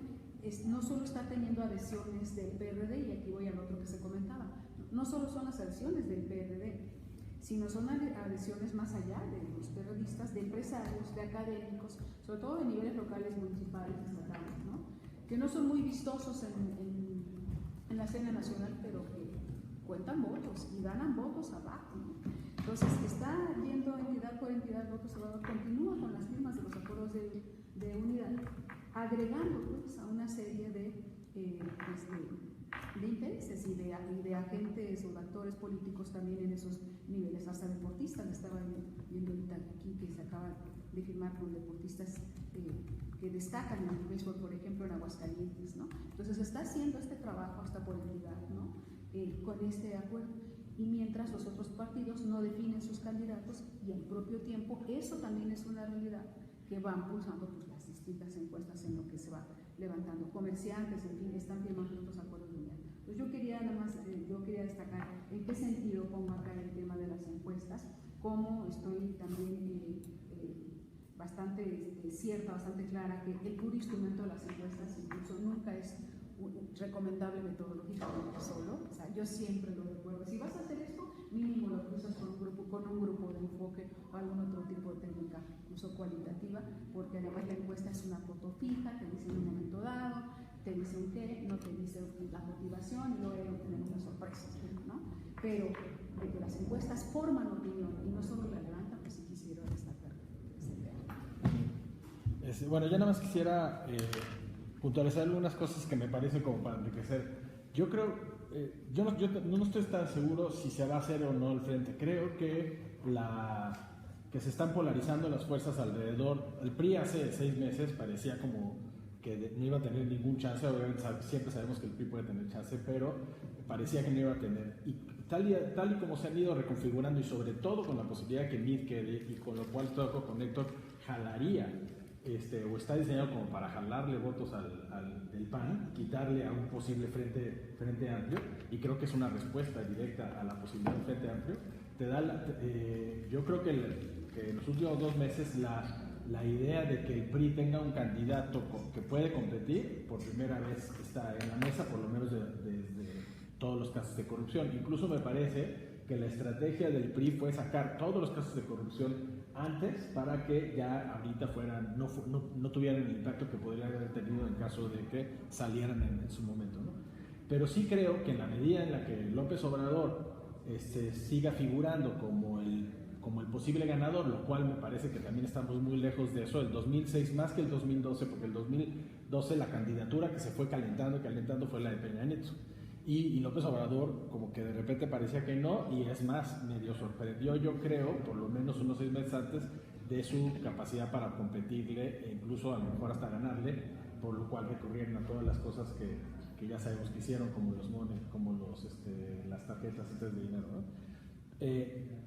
no solo está teniendo adhesiones del PRD, y aquí voy al otro que se comentaba, no solo son las adhesiones del PRD, sino son adhesiones más allá de los periodistas, de empresarios, de académicos, sobre todo de niveles locales, municipales, estatales, ¿no? Que no son muy vistosos en la escena nacional, pero que cuentan votos y ganan votos abajo, ¿no? Entonces, está yendo entidad por entidad. López Obrador continúa con las firmas de los acuerdos de unidad, agregando pues, a una serie de intereses y de agentes o de actores políticos también en esos niveles, hasta deportistas. Estaba viendo ahorita aquí que se acaba de firmar con deportistas que destacan en el béisbol, por ejemplo, en Aguascalientes, ¿no? Entonces está haciendo este trabajo hasta por entidad, ¿no? Con este acuerdo. Y mientras los otros partidos no definen sus candidatos y al propio tiempo, eso también es una realidad que van pulsando pues, las distintas encuestas en lo que se va levantando. Comerciantes, en fin, están firmando otros acuerdos de unidad. Entonces yo quería nada más, yo quería destacar en qué sentido pongo acá el tema de las encuestas, cómo estoy también bastante cierta, bastante clara que el puro instrumento de las encuestas incluso nunca es recomendable metodológicamente solo. O sea, yo siempre lo recuerdo. Si vas a hacer esto, mínimo lo cruzas con un grupo de enfoque o algún otro tipo de técnica, incluso cualitativa, porque además la encuesta es una foto fija, te dice en un momento dado, te dice un qué, no te dice la motivación y luego tenemos unas sorpresas, ¿no? Pero de que las encuestas forman opinión y no solo la levantan, pues sí quisiera destacar ese tema. Bueno, yo nada más quisiera puntualizar algunas cosas que me parecen como para enriquecer. Yo creo, yo no estoy tan seguro si se va a hacer o no el frente. Creo que se están polarizando las fuerzas alrededor. El PRI hace 6 meses parecía como que no iba a tener ningún chance. Obviamente siempre sabemos que el PRI puede tener chance, pero parecía que no iba a tener. Y tal y como se han ido reconfigurando, y sobre todo con la posibilidad que Mid quede, y con lo cual estoy de acuerdo con Héctor, jalaría o está diseñado como para jalarle votos del PAN, quitarle a un posible frente amplio, y creo que es una respuesta directa a la posibilidad del Frente Amplio. Yo creo que en los últimos 2 meses la idea de que el PRI tenga un candidato que puede competir por primera vez está en la mesa, por lo menos desde todos los casos de corrupción. Incluso me parece que la estrategia del PRI fue sacar todos los casos de corrupción antes para que ya ahorita no tuvieran el impacto que podrían haber tenido en caso de que salieran en su momento, ¿no? Pero sí creo que en la medida en la que López Obrador siga figurando como el posible ganador, lo cual me parece que también estamos muy lejos de eso, el 2006 más que el 2012, porque el 2012 la candidatura que se fue calentando fue la de Peña Nieto. Y López Obrador como que de repente parecía que no, y es más, medio sorprendió, yo creo, por lo menos unos 6 meses antes, de su capacidad para competirle e incluso a lo mejor hasta ganarle, por lo cual recurrieron a todas las cosas que ya sabemos que hicieron, como los mones, como las tarjetas de dinero, ¿no?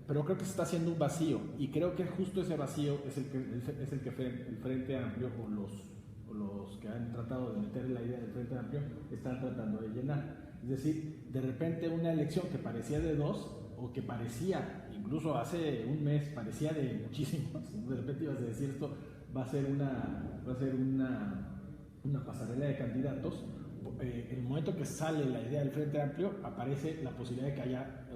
Pero creo que se está haciendo un vacío, y creo que justo ese vacío es el que el Frente Amplio o los que han tratado de meter la idea del Frente Amplio están tratando de llenar. Es decir, de repente una elección que parecía de 2, o que parecía, incluso hace un mes, parecía de muchísimos, de repente ibas a decir esto va a ser una pasarela de candidatos. En el momento que sale la idea del Frente Amplio, aparece la posibilidad de que haya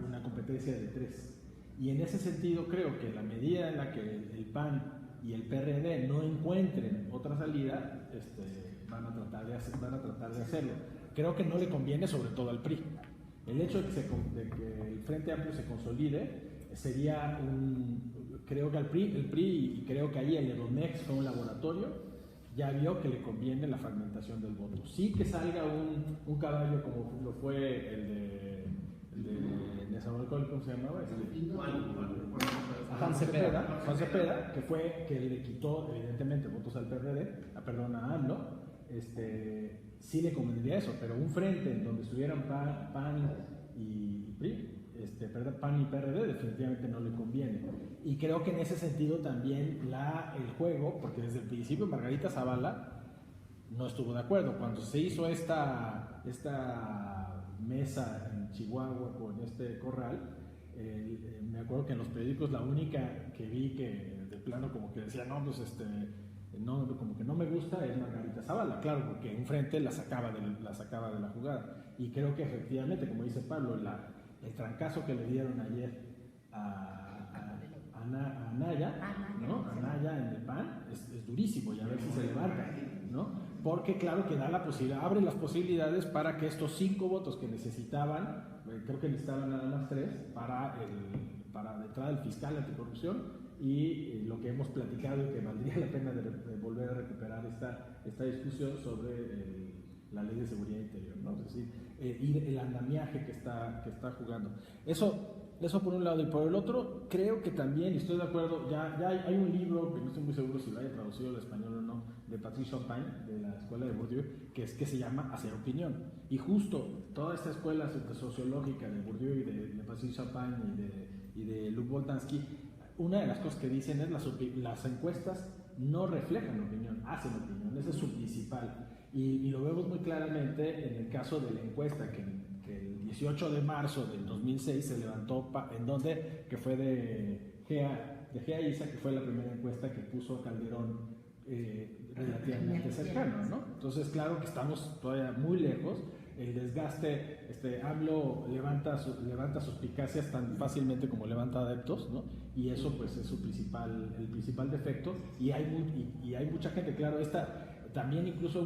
una competencia de 3. Y en ese sentido creo que en la medida en la que el PAN y el PRD no encuentren otra salida, van a tratar de hacerlo. Creo que no le conviene sobre todo al PRI. El hecho de que el Frente Amplio se consolide sería creo que el PRI, y creo que ahí el Edomex fue un laboratorio, ya vio que le conviene la fragmentación del voto. Sí que salga un caballo como lo fue el de Nezahualcóyotl, ¿cómo se llamaba? Juan Cepeda, que le quitó evidentemente votos al PRD, a AMLO. Sí le convendría eso, pero un frente en donde estuvieran PAN y PRI, PAN y PRD, definitivamente no le conviene. Y creo que en ese sentido también el juego, porque desde el principio Margarita Zavala no estuvo de acuerdo. Cuando se hizo esta mesa en Chihuahua con este corral, me acuerdo que en los periódicos la única que vi que de plano como que decía, no, pues no, como que no me gusta, es Margarita Zavala, claro, porque un frente la sacaba de la jugada. Y creo que efectivamente, como dice Pablo, el trancazo que le dieron ayer a Anaya, ¿no? Anaya en el PAN es durísimo, y a ver si se levanta, ¿no? Porque claro que da la posibilidad, abre las posibilidades para que estos 5 votos que necesitaban, creo que necesitaban nada más 3, para de entrada el fiscal anticorrupción y lo que hemos platicado y que valdría la pena de volver a recuperar esta discusión sobre la ley de seguridad interior, ¿no? Es decir, y el andamiaje que está jugando. Eso por un lado, y por el otro, creo que también, y estoy de acuerdo, ya hay un libro, que no estoy muy seguro si lo haya traducido al español o no, de Patrice Champagne, de la escuela de Bourdieu, que se llama Hacer Opinión. Y justo toda esta escuela sociológica de Bourdieu y de Patrice Champagne y de Luc Boltanski, una de las cosas que dicen es las encuestas no reflejan opinión, hacen opinión, ese es su principal. Y lo vemos muy claramente en el caso de la encuesta que el 18 de marzo del 2006 se levantó, que fue de Gea Isa, que fue la primera encuesta que puso Calderón relativamente cercano, ¿no? Entonces, claro que estamos todavía muy lejos. El desgaste, AMLO levanta suspicacias tan fácilmente como levanta adeptos, ¿no? Y eso pues es el principal defecto, y hay mucha gente, claro, también incluso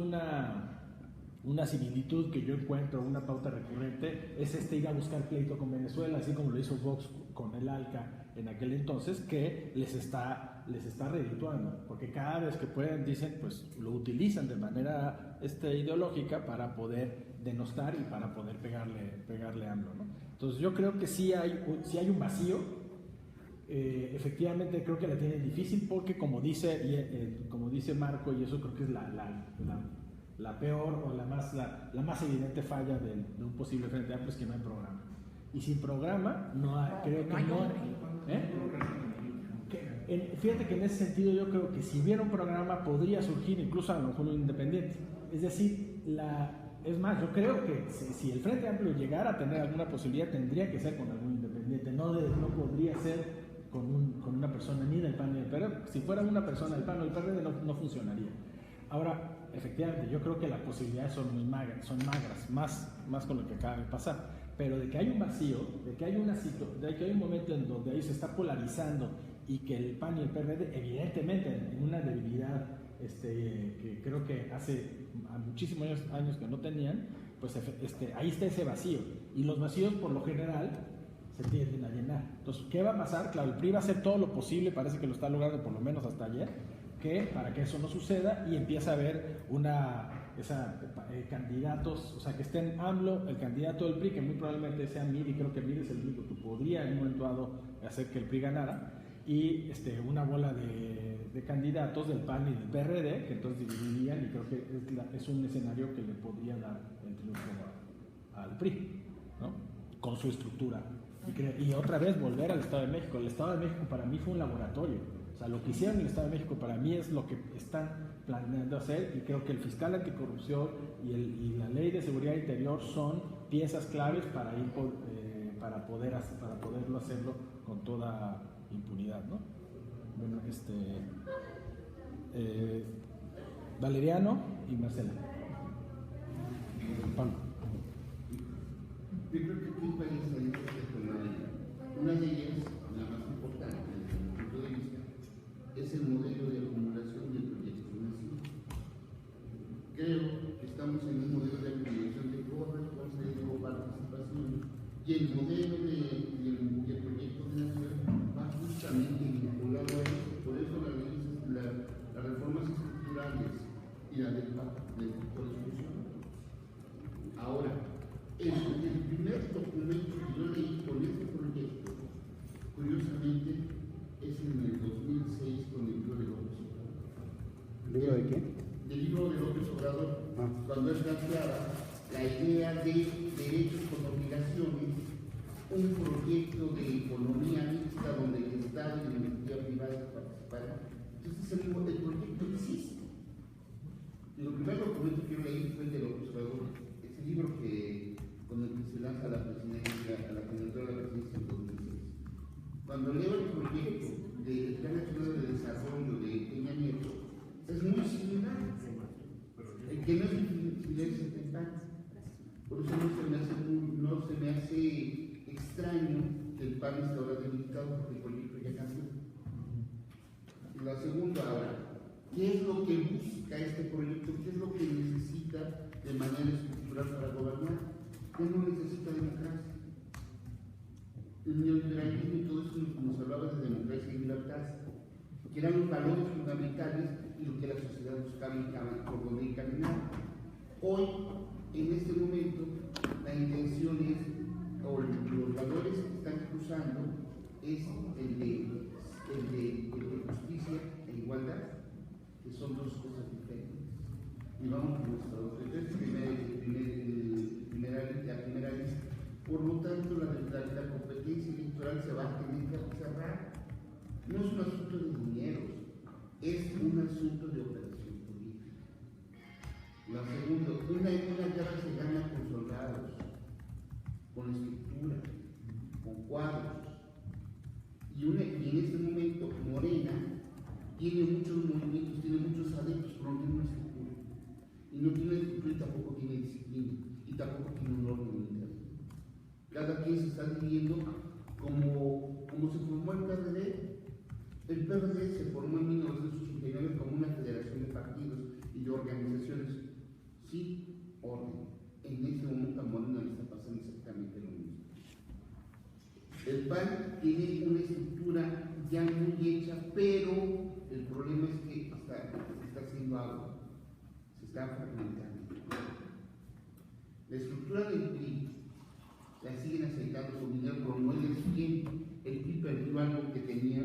una similitud que yo encuentro, una pauta recurrente, es ir a buscar pleito con Venezuela, así como lo hizo Vox con el ALCA en aquel entonces, que les está redituando, porque cada vez que pueden, dicen, pues lo utilizan de manera ideológica para poder denostar y para poder pegarle a AMLO, ¿no? Entonces yo creo que sí hay un vacío. Efectivamente creo que la tienen difícil porque como dice Marco, y eso creo que es la peor o la más evidente falla de un posible Frente Amplio, es que no hay programa. Y sin programa fíjate que en ese sentido yo creo que si hubiera un programa podría surgir incluso a lo mejor un independiente. Es decir, es más, yo creo que si el Frente Amplio llegara a tener alguna posibilidad, tendría que ser con algún independiente, no podría ser con una persona ni del PAN ni del PRD. Si fuera una persona del PAN o del PRD no funcionaría. Ahora, efectivamente, yo creo que las posibilidades son magras, más con lo que acaba de pasar. Pero de que hay un vacío, de que hay un momento en donde ahí se está polarizando y que el PAN y el PRD, evidentemente, en una debilidad que creo que hace muchísimos años que no tenían, pues ahí está ese vacío. Y los vacíos, por lo general, se tienden a llenar. Entonces, ¿qué va a pasar? Claro, el PRI va a hacer todo lo posible, parece que lo está logrando por lo menos hasta ayer, para que eso no suceda y empieza a haber candidatos, o sea, que estén AMLO, el candidato del PRI, que muy probablemente sea Mir, y creo que Mir es el único que podría en un momento dado hacer que el PRI ganara, y una bola de candidatos del PAN y del PRD, que entonces dividirían, y creo que es un escenario que le podría dar el triunfo al PRI, ¿no? Con su estructura. Y otra vez volver al Estado de México. El Estado de México para mí fue un laboratorio. O sea, lo que hicieron en el Estado de México para mí es lo que están planeando hacer, y creo que el fiscal anticorrupción y la ley de seguridad interior son piezas claves para poderlo hacerlo con toda impunidad, ¿no? Bueno, Valeriano y Marcela. Pablo. Yo creo que aquí hay varias salidas personales. Una de ellas, la más importante desde mi punto de vista, es el modelo de acumulación de proyectos nacionales. Creo que estamos en un modelo de acumulación de corresponsabilidad o participación, y el modelo de proyecto de nación va justamente vinculado a eso. Por eso las reformas estructurales y la del tipo de discusión. Ahora, el primer documento que yo leí con este proyecto, curiosamente, es en el 2006 con el libro de López Obrador. ¿El libro de qué? El libro de López Obrador, cuando es planteada la idea de derechos con obligaciones, un proyecto de economía mixta donde el Estado y la iniciativa privada participaran. Entonces el proyecto existe. El primer documento que yo leí fue el de López Obrador, ese libro con el que se lanza a la presidencia, a la candidatura de la presidencia en 2006. Cuando leo el proyecto del Plan Nacional de Desarrollo de Peña Nieto, es muy similar. El que no es similar es el PAN. Por eso no se me hace extraño que el PAN esté ahora debilitado, porque el proyecto ya cambió. La segunda, ahora, ¿Qué es lo que busca este proyecto? ¿Qué es lo que necesita de manera estructural para gobernar? ¿Qué no necesita democracia? El neoliberalismo y todo eso nos hablaba de democracia y libertad, que eran los valores fundamentales y lo que la sociedad buscaba y por donde ir caminando. Hoy, en este momento, la intención es, o los valores que están cruzando, es el de justicia e igualdad, que son dos cosas diferentes. Y vamos por nuestra otra. Entonces, la primera lista. Por lo tanto, la competencia electoral se va a tener que cerrar. No es un asunto de dinero, es un asunto de operación política. La segunda, una guerra se gana con soldados, con estructura, con cuadros. Y en este momento Morena tiene muchos movimientos, tiene muchos adeptos, pero no tiene una estructura. Y no tiene estructura y tampoco tiene disciplina, y tampoco tiene un orden interno. Cada quien se está dividiendo como se formó el PRD. El PRD se formó en 1989 como una federación de partidos y de organizaciones sin orden. En este momento a Morena le está pasando exactamente lo mismo. El PAN tiene una estructura ya muy hecha, pero el problema es que se está haciendo agua, se está fragmentando. La estructura del PRI la siguen aceitando con dinero, pero no es suficiente. El PRI perdió algo que tenía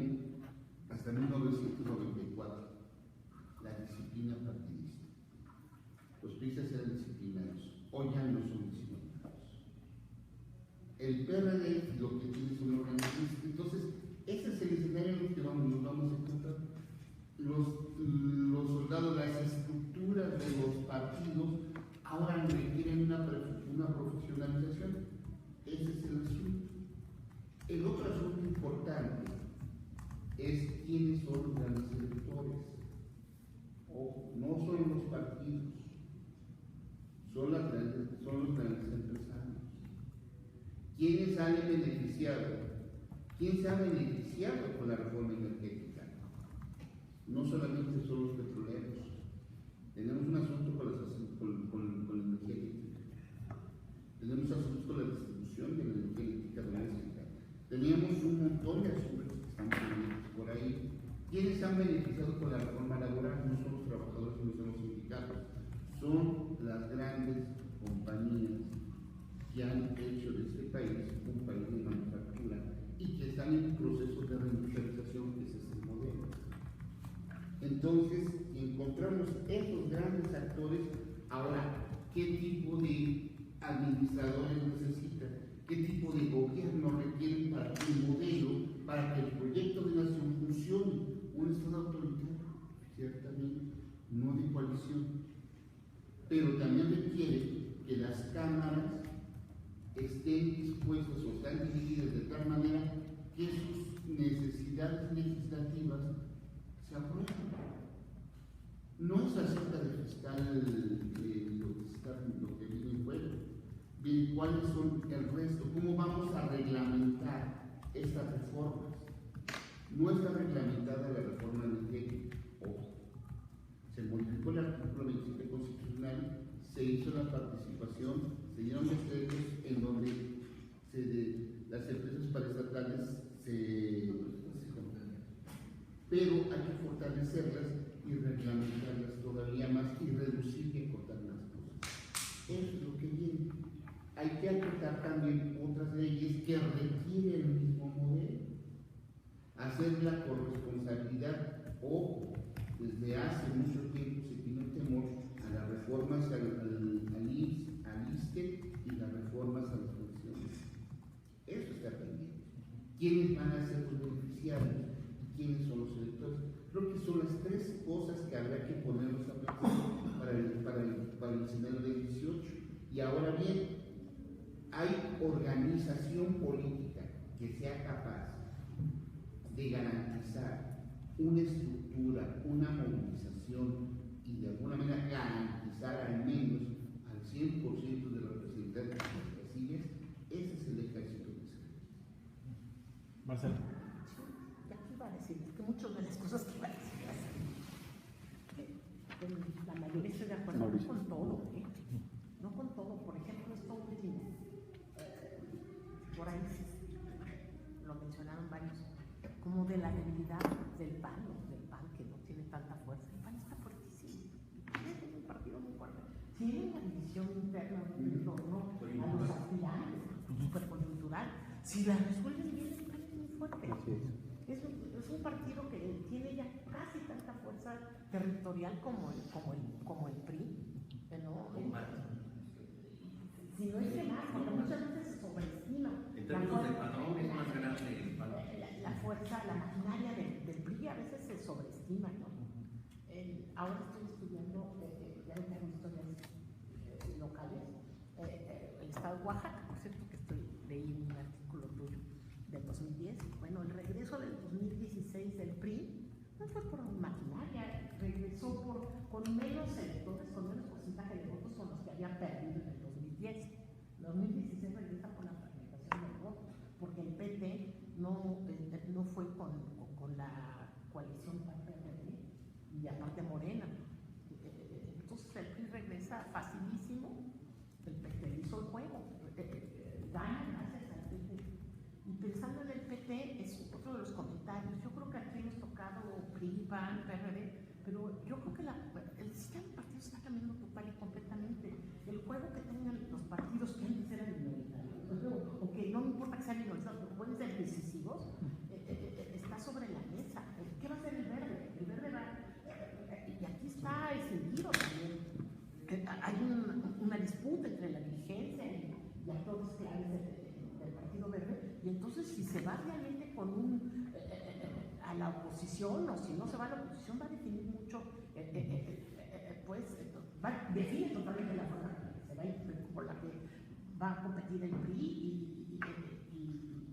hasta 1994, la disciplina partidista. Los PRIistas eran disciplinados, hoy ya no son disciplinados. El PRD lo que tiene son organizaciones. Entonces, ese es el escenario en el que nos vamos a encontrar. Los soldados, las estructuras de los partidos ahora requieren una profesionalización. Ese es el asunto. El otro asunto importante es quiénes son los grandes electores. Ojo, no son los partidos, son los grandes empresarios. ¿Quiénes salen beneficiados? ¿Quién se ha beneficiado con la reforma energética? No solamente son los petroleros. Tenemos un asunto con la energía eléctrica. Tenemos asuntos con la distribución de la energía eléctrica doméstica. Teníamos un montón de asuntos que están pendientes por ahí. ¿Quiénes han beneficiado con la reforma laboral? No son los trabajadores, no son los sindicatos. Son las grandes compañías que han hecho de este país un país de manufactura y que están en proceso de reindustrialización, que ese es el modelo. Entonces, encontramos estos grandes actores. Ahora, ¿qué tipo de administradores necesitan? ¿Qué tipo de gobierno requieren para el modelo, para que el proyecto de nación funcione? Un Estado autoritario, ciertamente, no de coalición, pero también requiere que las cámaras estén dispuestas o están divididas de tal manera que sus necesidades legislativas se aprueben. No es acerca del fiscal lo que viene en juego. Bien, ¿cuáles son el resto? ¿Cómo vamos a reglamentar estas reformas? No está reglamentada la reforma energética. Ojo, se modificó el artículo 27 constitucional, se hizo la participación, se dieron decretos en donde las empresas paraestatales pero hay que fortalecerlas y reglamentarlas todavía más y reducir y acortar las cosas. Eso es lo que viene. Hay que acortar también otras leyes que requieren el mismo modelo. Hacer la corresponsabilidad, ojo, desde hace mucho tiempo se tiene un temor a las reformas al ISSSTE y las reformas a las pensiones. Eso está pendiente. ¿Quiénes van a ser los beneficiarios? ¿Quiénes son los electores? Creo que son las tres cosas que habrá que ponernos a pensar para el escenario del 18. Y ahora bien, hay organización política que sea capaz de garantizar una estructura, una movilización y de alguna manera garantizar al menos al 100% de los representantes de las casillas. Ese es el ejército que se requiere. Marcelo. Ya que iba a decir, es que muchas de las cosas que iba a decir interna en torno a los aspirantes, supercoyuntural. Si la resuelven bien, es un partido muy fuerte. Es un partido que tiene ya casi tanta fuerza territorial como el PRI, ¿no? Si no es que más, porque muchas veces se sobreestima. En términos de padrón es más grande el padrón. La fuerza, la maquinaria del PRI a veces se sobreestima, ¿no? Ahora estoy estudiando, ya tengo historias locales, el estado de Oaxaca, por cierto que leí un artículo tuyo del 2010. Bueno, el regreso del 2016 del PRI no fue por maquinaria, regresó con menos electores, con menos porcentaje de votos con los que había perdido en el 2010. En 2016 regresa con la fragmentación del voto, porque el PT no fue con la coalición PAN-PRD y aparte Morena. Entonces el PRI regresa facilísimo, el PT hizo el juego, gana gracias al PT. Y pensando en el PT, es otro de los comentarios. Yo creo que aquí hemos tocado PRI, PAN, PRD, pero yo creo que el sistema de partidos está cambiando total y completamente. El juego que tengan los partidos que antes eran minoritarios, o que no importa que sean minoritarios, porque pueden ser decisivos, está sobre la mesa. ¿Qué va a hacer el verde? El verde va, y aquí está escindido también. Hay una disputa entre la dirigencia y actores claves del Partido Verde, y entonces si se va realmente a la oposición, o si no se va a la oposición, va a definir mucho, define totalmente la forma por la que va a competir el PRI y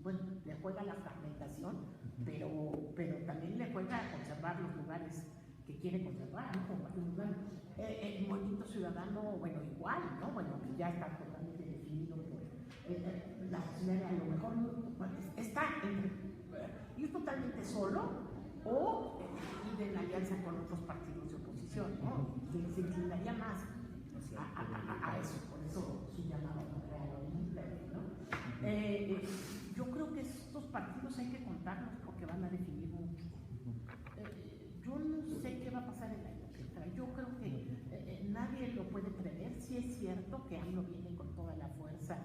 bueno, le juega la fragmentación, pero también le juega a conservar los lugares que quiere conservar, ¿no? Como un lugar, el Movimiento Ciudadano, bueno, igual, ¿no? Bueno, que ya está totalmente definido por la posibilidad de a lo mejor está ir totalmente solo o ir en alianza con otros partidos de oposición, ¿no? Se inclinaría más a eso, por eso su llamada realista, ¿no? Yo creo que estos partidos hay que contarlos porque van a definir mucho. Yo no sé qué va a pasar el año que entra. Yo creo que nadie lo puede prever. Sí es cierto que AMLO viene con toda la fuerza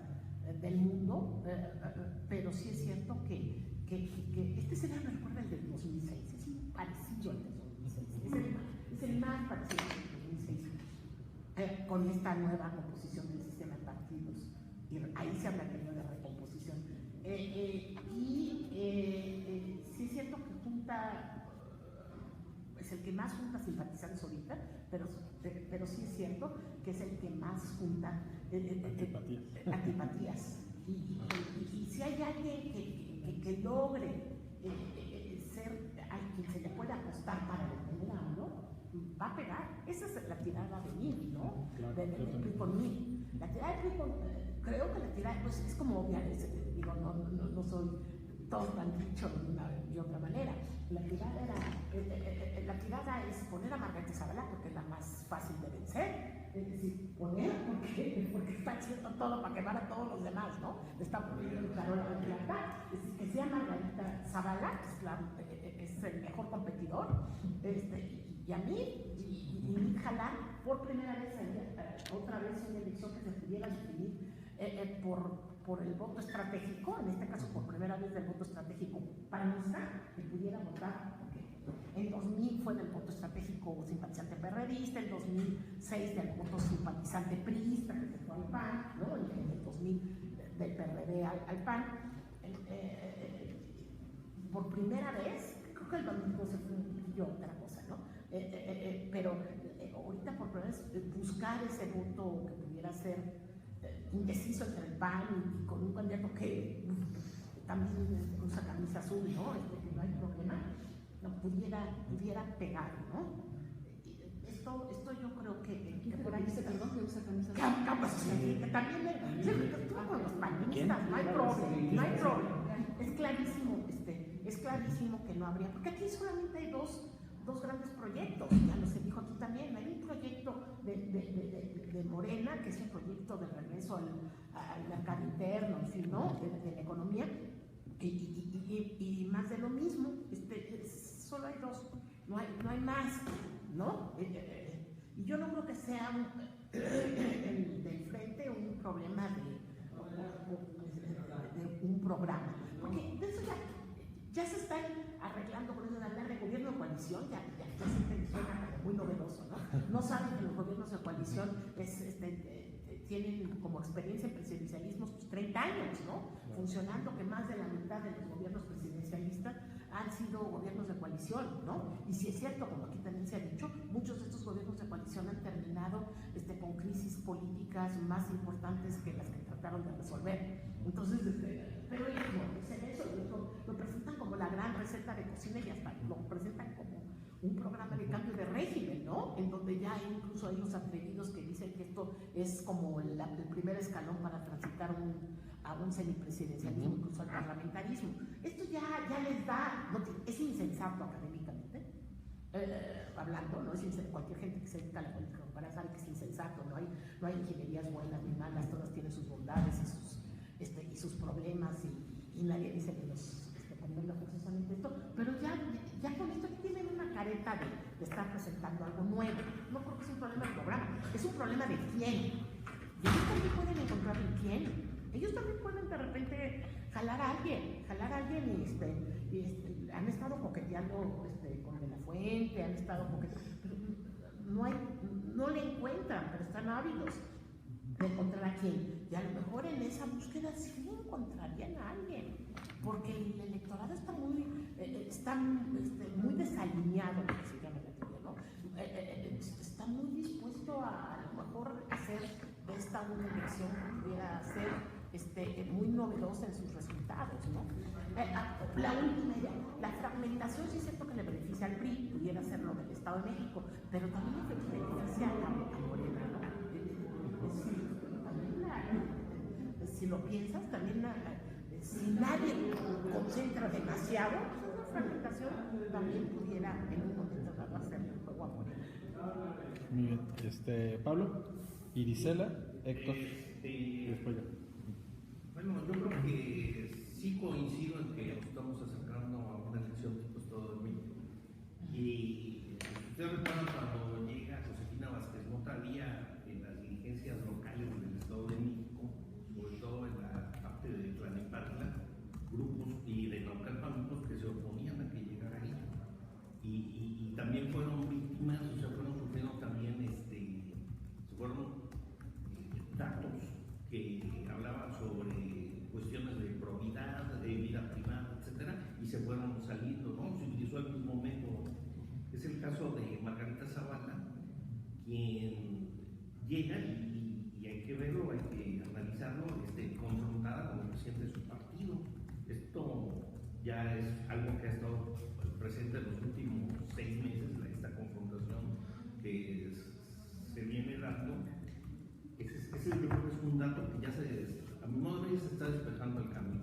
del mundo, pero sí es cierto que este escenario me recuerda el del 2006. Es muy parecido al del 2006. Es el más parecido al del 2006. Con esta nueva composición del sistema de partidos. Y ahí se hablaría de recomposición. Sí es cierto que junta, es el que más junta simpatizantes ahorita, pero sí es cierto que es el que más junta antipatías. Y si hay alguien que logre ser a quien se le puede apostar para detener a uno, va a pegar. Esa es la tirada de mí, ¿no? Claro, del PRI con mí. La tirada del PRI creo que la tirada, pues es como obvia, digo, no soy, todos lo han dicho de una y otra manera. La tirada es poner a Margarita Zavala porque es la más fácil de vencer. Es decir, porque está haciendo todo para quemar a todos los demás, ¿no? Está poniendo Carola de plata. Es decir, que sea Margarita Zavala, que es el mejor competidor, y a mí, y Jalán, por primera vez, otra vez una elección que se pudiera definir por el voto estratégico, en este caso por primera vez del voto estratégico panista, que pudiera votar, porque en 2000 fue del voto estratégico simpatizante perredista, en 2006 del voto simpatizante priista, que se fue al PAN, ¿no? En el 2000 del PRD al PAN. Por primera vez, creo que el 2012 fue un poquillo otra cosa, ¿no? Pero ahorita por primera vez buscar ese voto que pudiera ser indeciso entre el PAN y con un candidato que también usa camisa azul, ¿no? Que no hay problema, no pudiera pegar, ¿no? Esto yo creo que por ahí dice, perdón, que usa camisa azul. Que también estuvo con los panistas, no hay problema. Es clarísimo que no habría, porque aquí solamente hay dos grandes proyectos, ya lo se dijo aquí también. Hay un proyecto de Morena, que es un proyecto de regreso al mercado interno, en fin, ¿no? De la economía, y más de lo mismo. Solo hay dos, no hay más, ¿no? Y yo no creo que sea el del frente un problema de un programa. Porque de eso ya se están arreglando con eso de hablar de gobierno de coalición, ya siempre suena como muy novedoso, ¿no? No saben que los gobiernos de coalición tienen como experiencia en presidencialismos pues, 30 años, ¿no? Funcionando, que más de la mitad de los gobiernos presidencialistas han sido gobiernos de coalición, ¿no? Y si es cierto, como aquí también se ha dicho, muchos de estos gobiernos de coalición han terminado con crisis políticas más importantes que las que trataron de resolver. Entonces, pero ellos no dicen eso, lo presentan como la gran receta de cocina y hasta lo presentan como un programa de cambio de régimen, ¿no? En donde ya incluso hay los atrevidos que dicen que esto es como el primer escalón para transitar a un semipresidencialismo, incluso al parlamentarismo. Esto ya les da, es insensato académicamente, hablando, ¿no? Cualquier gente que se dedica a la política para sabe que es insensato, no hay ingenierías buenas ni malas, todas tienen sus bondades y sus problemas y nadie dice que los convenga forzosamente esto, pero ya con esto tienen una careta de estar presentando algo nuevo. No porque es un problema del programa, es un problema de quién. Y ellos también pueden encontrar el quién. Ellos también pueden de repente jalar a alguien y han estado coqueteando con De la Fuente, han estado coqueteando, pero no le encuentran, pero están ávidos de encontrar a quién. Y a lo mejor en esa búsqueda sí encontrarían a alguien, porque el electorado está muy desalineado, si llama la teoría, ¿no? Está muy dispuesto a lo mejor hacer de esta una elección que pudiera ser muy novedosa en sus resultados, ¿no? La última idea, la fragmentación sí es cierto que le beneficia al PRI, pudiera ser lo del Estado de México, pero también le beneficia a Morena, ¿no? Si lo piensas, también si nadie concentra demasiado, pues una fragmentación también pudiera en un momento dado hacer el juego a Morena. Muy bien. Pablo, Irisela, Héctor, y después yo. Bueno, yo creo que sí coincido en que nos estamos acercando a una elección tipo Estado de México. Y ustedes recuerdan cuando llega Josefina Vázquez Mota, había en las dirigencias locales del Estado de México, sobre todo en la parte de Tlalnepantla, grupos y de Naucalpan, grupos que se oponían a que llegara ahí. Y también fueron víctimas, o sea, fueron sufriendo también, fueron datos que hablaban sobre cuestiones de probidad, de vida privada, etcétera, y se fueron saliendo, ¿no? Se utilizó el mismo método. Es el caso de Margarita Zavala, quien llega y hay que verlo, hay que analizarlo, confrontada con el presidente de su partido. Esto ya es algo que ha estado presente en los últimos 6 meses, esta confrontación que se viene dando. Ese yo creo que es un dato que ya a mi modo de ver, se está despejando el camino.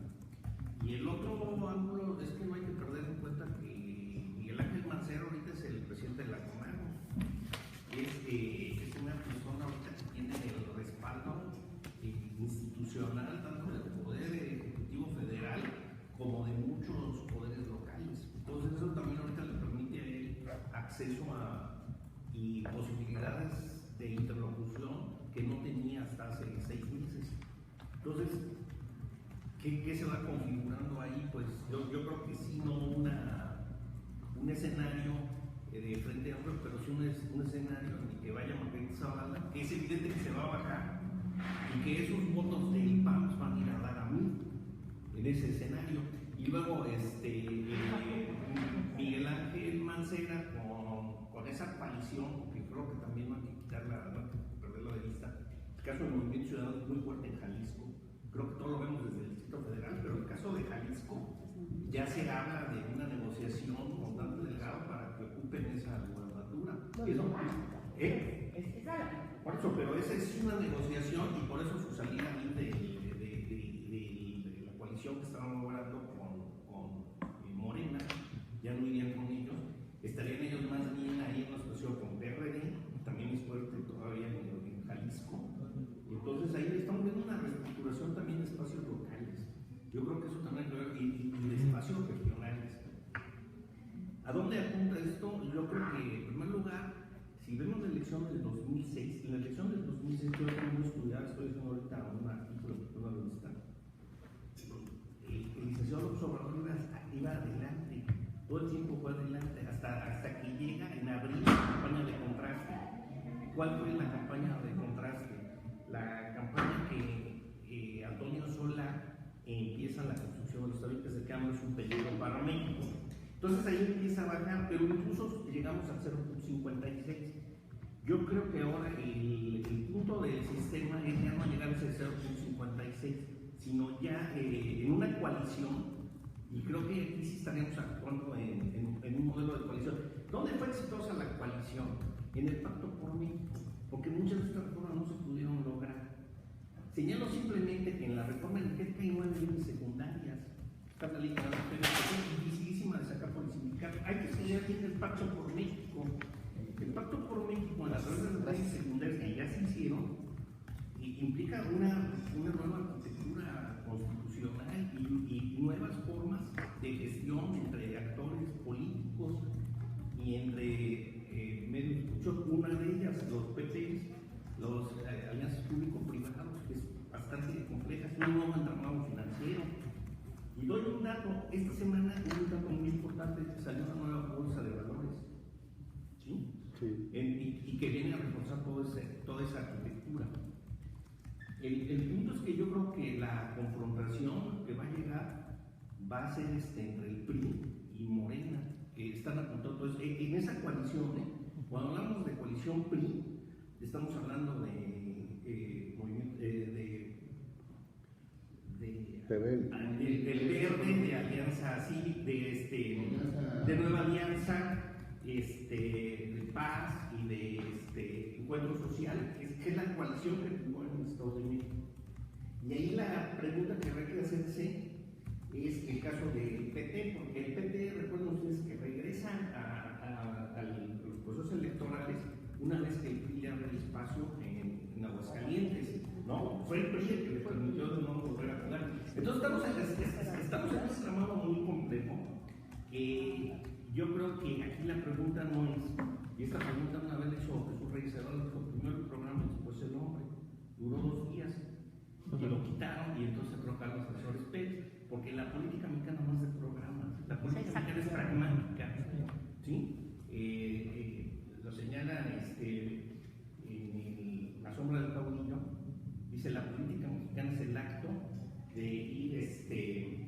Y el otro ángulo es que no hay que perder en cuenta que Miguel Ángel Mancera ahorita es el presidente de la Conago. Es una persona ahorita que tiene el respaldo institucional tanto del Poder Ejecutivo Federal como de muchos poderes locales. Entonces eso también ahorita le permite a él acceso y posibilidades de interlocución que no tenía hasta hace 6 meses. Entonces, ¿qué se va configurando ahí? Pues yo creo que sí, no un escenario de frente amplio, pero sí un escenario en el que vaya Margarita Zavala, que es evidente que se va a bajar y que esos votos del PAN van a ir a dar a mí en ese escenario. Y luego Miguel Ángel Mancera con esa coalición, porque creo que también no hay que quitarla, no hay que perderla de vista. El caso del Movimiento Ciudadano es muy fuerte en Jalisco, creo que todo lo vemos desde el Distrito Federal, pero el caso de Jalisco ya se habla de una negociación con Dante Delgado para que ocupen esa gubernatura. Por eso, pero esa es una negociación y por eso su salida de la coalición que estaban logrando con Morena, ya no irían con ellos, estarían ellos más bien ahí en una situación con PRD, también es fuerte todavía en Jalisco. Entonces ahí estamos viendo una reestructuración también de espacios locales. Yo creo que eso también hay que ver, y de espacios regionales. ¿A dónde apunta esto? Yo creo que, en primer lugar, si vemos el elección del 2006, en la elección del 2006 yo como estudiante, estoy haciendo ahorita un artículo en una revista, el licenciado López Obrador iba adelante, todo el tiempo fue adelante, hasta que llega en abril la campaña de contraste. ¿Cuál fue la campaña de contraste? La campaña que Antonio Solá empieza la construcción de los tabiques de cambio es un peligro para México. Entonces ahí empieza a bajar, pero incluso llegamos al 0.56. Yo creo que ahora el punto del sistema es ya no llegar a ese 0.56, sino ya en una coalición, y creo que aquí sí estaríamos actuando en un modelo de coalición. ¿Dónde fue exitosa la coalición? En el Pacto por México, porque muchas de estas reformas no se pudieron lograr. Señalo simplemente que en la reforma energética hay 9 leyes secundarias. Está la ley de la mujer, que es dificilísima de sacar por el sindicato. Hay que señalar aquí el Pacto por México. El Pacto por México, en las leyes secundarias que ya se hicieron, implica una nueva arquitectura constitucional y nuevas formas de gestión entre actores políticos y entre medios. Una de ellas, los PPs, los alianzas público-privados, que es bastante compleja, es un nuevo entramado financiero. Y doy un dato, esta semana un dato muy importante, salió una nueva bolsa de valores, ¿sí? Sí. Y que viene a reforzar toda esa arquitectura. El punto es que yo creo que la confrontación que va a llegar va a ser entre el PRI y Morena, que están apuntando. Entonces, en esa coalición, cuando hablamos de coalición PRI, estamos hablando del Verde, de Alianza Cívica, de Nueva Alianza, de Paz y de Encuentro Social, que es la coalición que tuvo en el Estado de México. Y ahí la pregunta que hay que hacerse es el caso del PT, porque el PT, recuerden ustedes que regresan a los procesos electorales una vez que el PRI le abre el espacio en Aguascalientes, ¿no? Fue el PRI el que le permitió de nuevo volver a jugar. Entonces estamos en un tramado muy complejo, que yo creo que aquí la pregunta no es, y esta pregunta una vez hecho Jesús Reyes Heroles, dijo primero el programa y después el nombre, duró 2 días, y lo quitaron, y entonces entró Carlos Asesores Pérez, porque la política mexicana no es de programas, la política mexicana es pragmática, ¿sí? Lo señala en La sombra del caudillo, dice la política mexicana es el acto de ir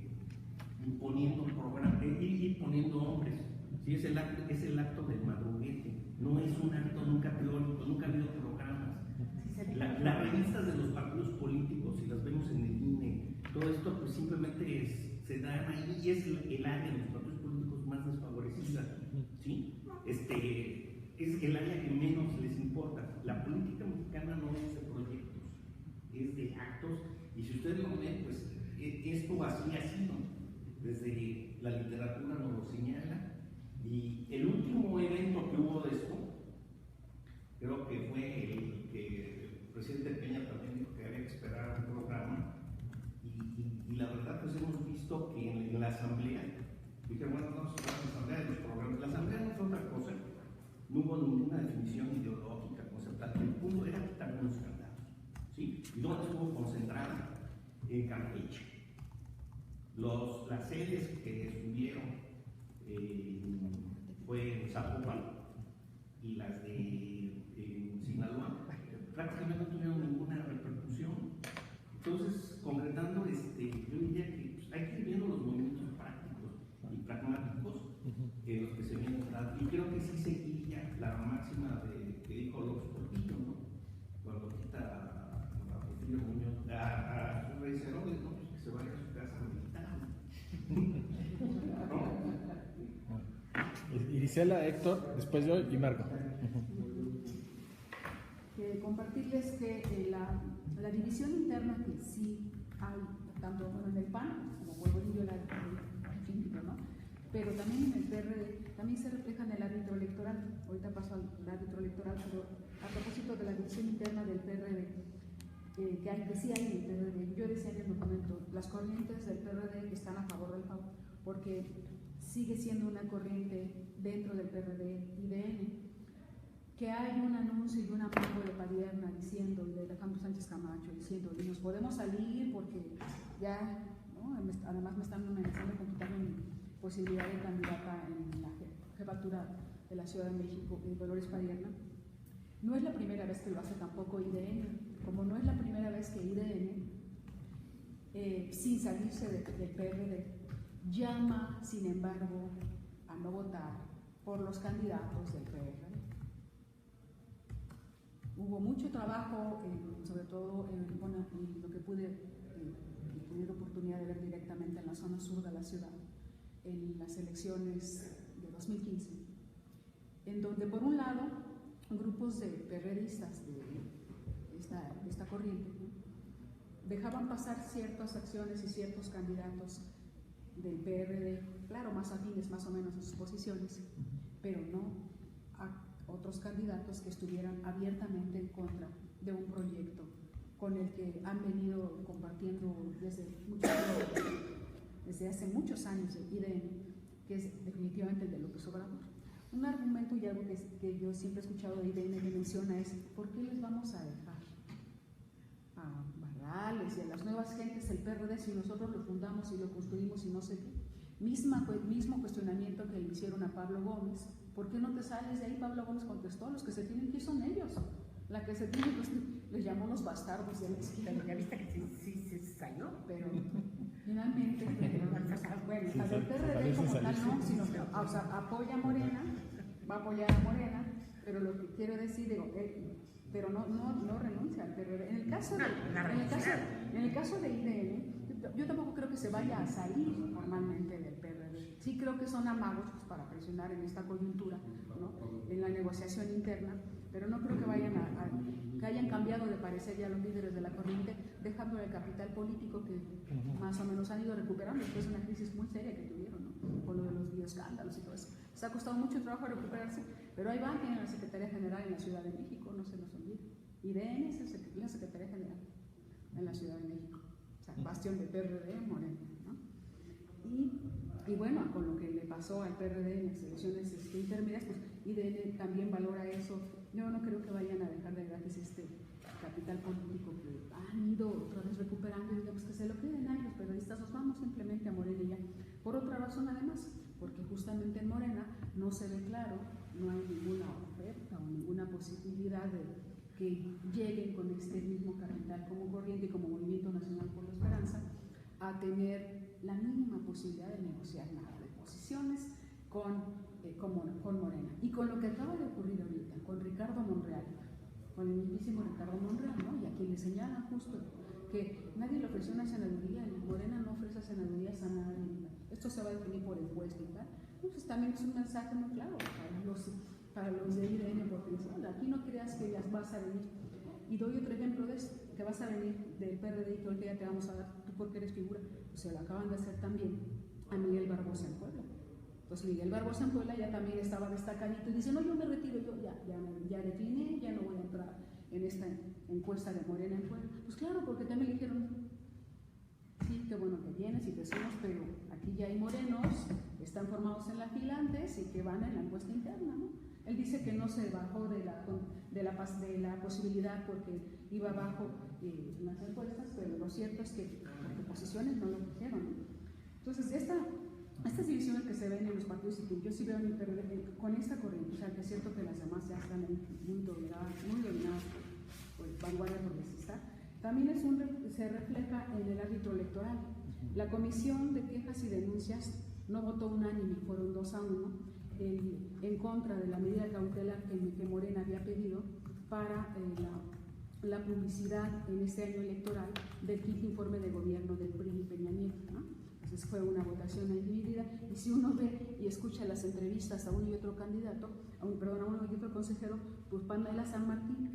imponiendo programas, ir poniendo hombres, ¿sí? Es el acto del madruguete, no es un acto nunca teórico, nunca ha habido programas. Las revistas de los partidos políticos, si las vemos en el INE, todo esto pues simplemente se da ahí y es el área de los partidos políticos más desfavorecida, ¿sí? Es el área que menos les importa. La política mexicana no es de proyectos, es de actos, y si ustedes lo ven, pues esto así ha sido, desde la literatura nos lo señala, y el último evento que hubo de esto, creo que fue el que el presidente Peña también dijo que había que esperar un programa, y la verdad pues hemos visto que en la asamblea, dije, bueno, vamos a la asamblea de los programas, la asamblea no fue otra cosa, no hubo ninguna definición ideológica, conceptual, el punto era quitar unos candados, ¿sí? ¿Y dónde estuvo concentrada? En Campeche. Las sedes que estuvieron fue en Zapopan y las de Sinaloa prácticamente no tuvieron ninguna repercusión. Entonces, concretando, yo diría que pues, hay que ir viendo los movimientos prácticos y pragmáticos en los que se vienen dando. Y creo que sí seguiría la máxima que dijo López Portillo, ¿no? Cuando quita a Portillo Muñoz, a su Reyes Heroles, ¿no? Pues que se vaya a su casa militar. ¿No? Irisela, Héctor, después yo y Marco. Compartirles que la división interna que sí hay, tanto en el PAN como por Bolillo, ¿no? Pero también en el PRD, también se refleja en el árbitro electoral. Ahorita paso al árbitro electoral, pero a propósito de la división interna del PRD, que sí hay en el PRD, yo decía en el documento, las corrientes del PRD están a favor del PAN, porque sigue siendo una corriente dentro del PRD IDN. que hay un anuncio y un amigo de Padierna diciendo, de Alejandro Sánchez Camacho, diciendo, y nos podemos salir porque ya, ¿no? Además me están amenazando con quitarme mi posibilidad de candidata en la jefatura de la Ciudad de México, Dolores Padierna. No es la primera vez que lo hace tampoco IDN, como no es la primera vez que IDN, sin salirse del PRD, llama, sin embargo, a no votar por los candidatos del PRD. Hubo mucho trabajo, sobre todo en lo que pude tener oportunidad de ver directamente en la zona sur de la ciudad, en las elecciones de 2015, en donde por un lado grupos de perredistas de esta corriente, ¿no?, dejaban pasar ciertas acciones y ciertos candidatos del PRD, claro, más afines más o menos a sus posiciones, pero no a otros candidatos que estuvieran abiertamente en contra de un proyecto con el que han venido compartiendo desde hace muchos años el IDN, que es definitivamente el de López Obrador. Un argumento y algo que yo siempre he escuchado de IDN que menciona es: ¿por qué les vamos a dejar a Barrales y a las nuevas gentes el PRD si nosotros lo fundamos y lo construimos y no sé qué? Mismo cuestionamiento que le hicieron a Pablo Gómez. ¿Por qué no te sales de ahí? Pablo Gómez contestó: los que se tienen que ir son ellos. La que se tiene que les llamó los bastardos de la izquierda. Ya viste que sí se salió. Pero finalmente, bueno, Sí, el PRD como tal no, sino que apoya a Morena, va a apoyar a Morena, pero lo que quiero decir, digo, pero no renuncia al PRD. En el caso de IDN, yo tampoco creo que se vaya a salir formalmente del PRD. Sí creo que son amagos, pues, para presionar en esta coyuntura, ¿no?, en la negociación interna, pero no creo que que hayan cambiado de parecer ya los líderes de la corriente, dejando el capital político que más o menos han ido recuperando después de una crisis muy seria que tuvieron, ¿no?, con lo de los bioescándalos y todo eso. Les ha costado mucho trabajo recuperarse, pero ahí van, tienen la Secretaría General en la Ciudad de México, no se nos olvide. IDN es la Secretaría General en la Ciudad de México, o sea, bastión de PRD, Morena, ¿no? Y bueno, con lo que le pasó al PRD en las elecciones intermedias, pues IDN también valora eso. Yo no creo que vayan a dejar de gratis este capital político que han ido otra vez recuperando, y digamos que se lo queden ahí los periodistas, nos vamos simplemente a Morena ya. Por otra razón además, porque justamente en Morena no se ve claro, no hay ninguna oferta o ninguna posibilidad de que lleguen con este mismo capital como corriente y como Movimiento Nacional por la Esperanza a tener la mínima posibilidad de negociar nada de posiciones con Morena. Y con lo que acaba de ocurrir ahorita, con Ricardo Monreal, con el mismísimo Ricardo Monreal, ¿no?, y a quien le señalan justo que nadie le ofreció una senaduría, y Morena no ofrece senadurías a nadie, esto se va a definir por encuesta y tal. Entonces también es un mensaje muy claro para los de IDN, porque dicen: aquí no creas que ya vas a venir. Y doy otro ejemplo de esto, que vas a venir del PRD y todo el día te vamos a dar, tú porque eres figura. Pues se lo acaban de hacer también a Miguel Barbosa en Puebla. Entonces Miguel Barbosa en Puebla ya también estaba destacadito y dice: no, yo me retiro, yo ya decliné, ya no voy a entrar en esta encuesta de Morena en Puebla. Pues claro, porque también le dijeron: sí, qué bueno que vienes y te sumas, pero aquí ya hay morenos, están formados en la fila antes y que van en la encuesta interna, ¿no? Él dice que no se bajó de la posibilidad porque iba abajo en las encuestas, pero lo cierto es que las oposiciones no lo quisieron, ¿no? Entonces, estas divisiones que se ven en los partidos, y que yo sí veo en el PRD con esta corriente, o sea, que es cierto que las demás ya están muy dominadas por vanguardia progresista, también se refleja en el árbitro electoral. La Comisión de Quejas y Denuncias no votó unánime, fueron 2-1 en contra de la medida cautelar que Morena había pedido para la publicidad en este año electoral del quinto informe de gobierno del PRI y Peña Nieto, ¿no? Entonces fue una votación ahí dividida, y si uno ve y escucha las entrevistas a uno y otro candidato, a uno y otro consejero, pues Pamela San Martín,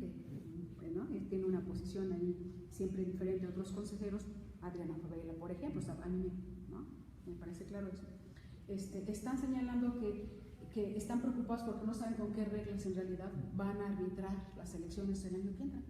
¿no?, tiene una posición ahí siempre diferente a otros consejeros, Adriana Favela, por ejemplo, a mí, ¿no?, me parece claro eso. Están señalando que están preocupados porque no saben con qué reglas en realidad van a arbitrar las elecciones el año que entra,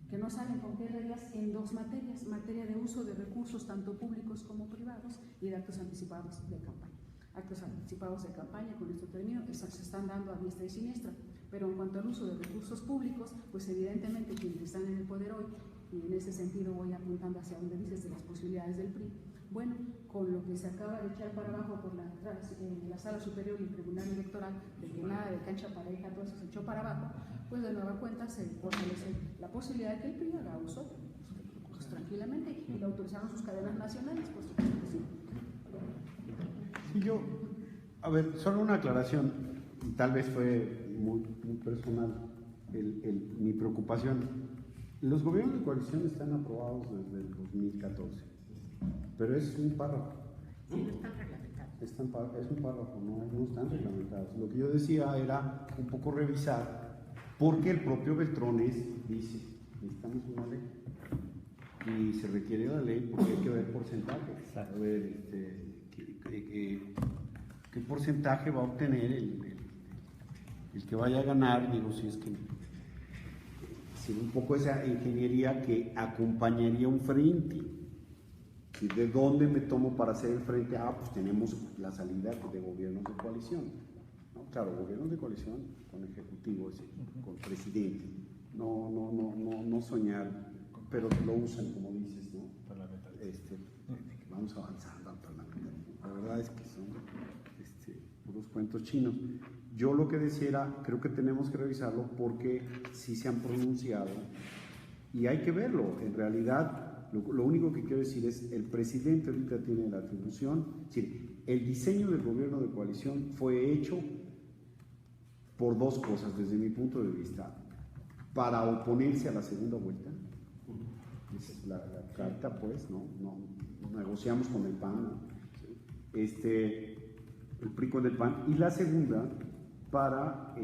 que no saben con qué reglas en dos materias: materia de uso de recursos tanto públicos como privados y de actos anticipados de campaña. Actos anticipados de campaña, con esto termino, que se están dando a diestra y siniestra. Pero en cuanto al uso de recursos públicos, pues evidentemente quienes están en el poder hoy, y en ese sentido voy apuntando hacia donde dices de las posibilidades del PRI, bueno, con lo que se acaba de echar para abajo por la Sala Superior y el Tribunal Electoral, de que nada de cancha pareja, todo eso se echó para abajo, pues de nueva cuenta se fortalece la posibilidad de que el PRI haga uso de los recursos tranquilamente, y lo autorizaron sus cadenas nacionales, por supuesto que sí. Sí, a ver, solo una aclaración, y tal vez fue muy personal mi preocupación. Los gobiernos de coalición están aprobados desde el 2014, pero es un párrafo. Sí, no están reglamentados. Es un párrafo, no están reglamentados. Lo que yo decía era un poco revisar, porque el propio Beltrones dice, necesitamos una ley, y se requiere la ley porque hay que ver porcentajes, a ver qué porcentaje va a obtener el que vaya a ganar, digo, si es que un poco esa ingeniería que acompañaría un frente. ¿Y de dónde me tomo para hacer el frente? Pues tenemos la salida de gobiernos de coalición, ¿no? Claro, gobiernos de coalición con ejecutivo, es decir, con presidente. No soñar, pero lo usan, como dices, ¿no? Vamos avanzando al parlamentarismo. La verdad es que son puros cuentos chinos. Yo lo que decía era, creo que tenemos que revisarlo porque sí se han pronunciado y hay que verlo. En realidad, lo único que quiero decir es, el presidente ahorita tiene la atribución, es decir, el diseño del gobierno de coalición fue hecho por dos cosas, desde mi punto de vista. Para oponerse a la segunda vuelta, es la carta, pues, ¿no? Negociamos con el PAN, ¿no? El PRI con el PAN, y la segunda, para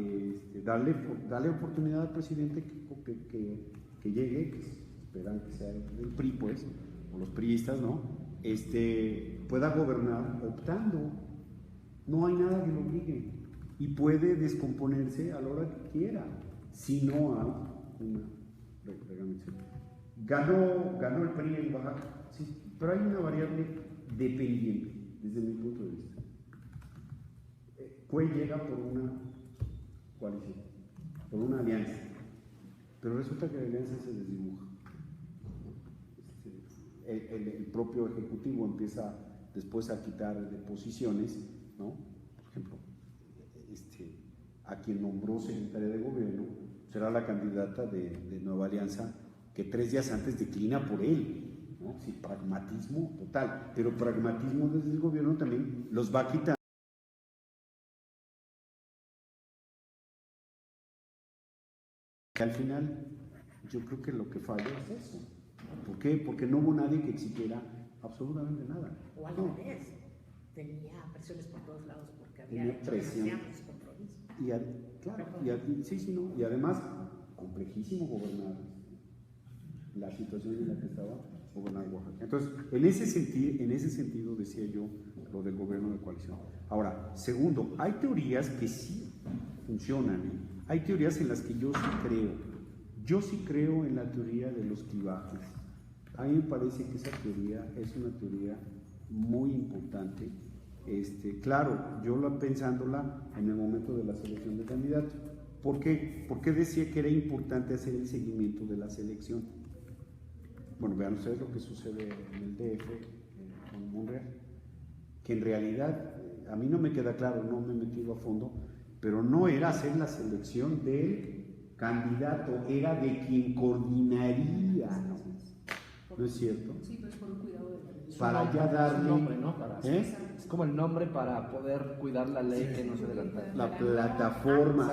darle oportunidad al presidente que llegue, que esperan que sea el PRI, pues, o los priistas, ¿no? Pueda gobernar optando. No hay nada que lo obligue y puede descomponerse a la hora que quiera si no hay una reglamentación. Ganó el PRI en Baja, sí, pero hay una variable dependiente desde mi punto de vista. CUE llega por una coalición, por una alianza, pero resulta que la alianza se desdibuja. El propio ejecutivo empieza después a quitar de posiciones, ¿no? Por ejemplo, a quien nombró secretaria de gobierno será la candidata de Nueva Alianza, que 3 días antes declina por él, ¿no? Sí, pragmatismo total, pero pragmatismo desde el gobierno también los va a quitar. Al final, yo creo que lo que falla es eso. ¿Por qué? Porque no hubo nadie que exigiera absolutamente nada. O al revés, tenía presiones por todos lados porque había Tenía presión. demasiados compromisos. Y además, complejísimo gobernar la situación en la que estaba gobernar Oaxaca. Entonces, en ese sentido decía yo lo del gobierno de coalición. Ahora, segundo, hay teorías que sí funcionan, ¿eh? Hay teorías en las que yo sí creo. Yo sí creo en la teoría de los clivajes. A mí me parece que esa teoría es una teoría muy importante. Claro, yo pensándola en el momento de la selección de candidatos. ¿Por qué? Porque decía que era importante hacer el seguimiento de la selección. Bueno, vean ustedes lo que sucede en el DF, con Monreal, que en realidad, a mí no me queda claro, no me he metido a fondo, pero no era hacer la selección del candidato, era de quien coordinaría, ¿no es cierto? Sí, pero es por un cuidado de la ley. Para ya darle... Es un nombre, ¿no? Es como el nombre para poder cuidar la ley, que no se adelantara. La plataforma.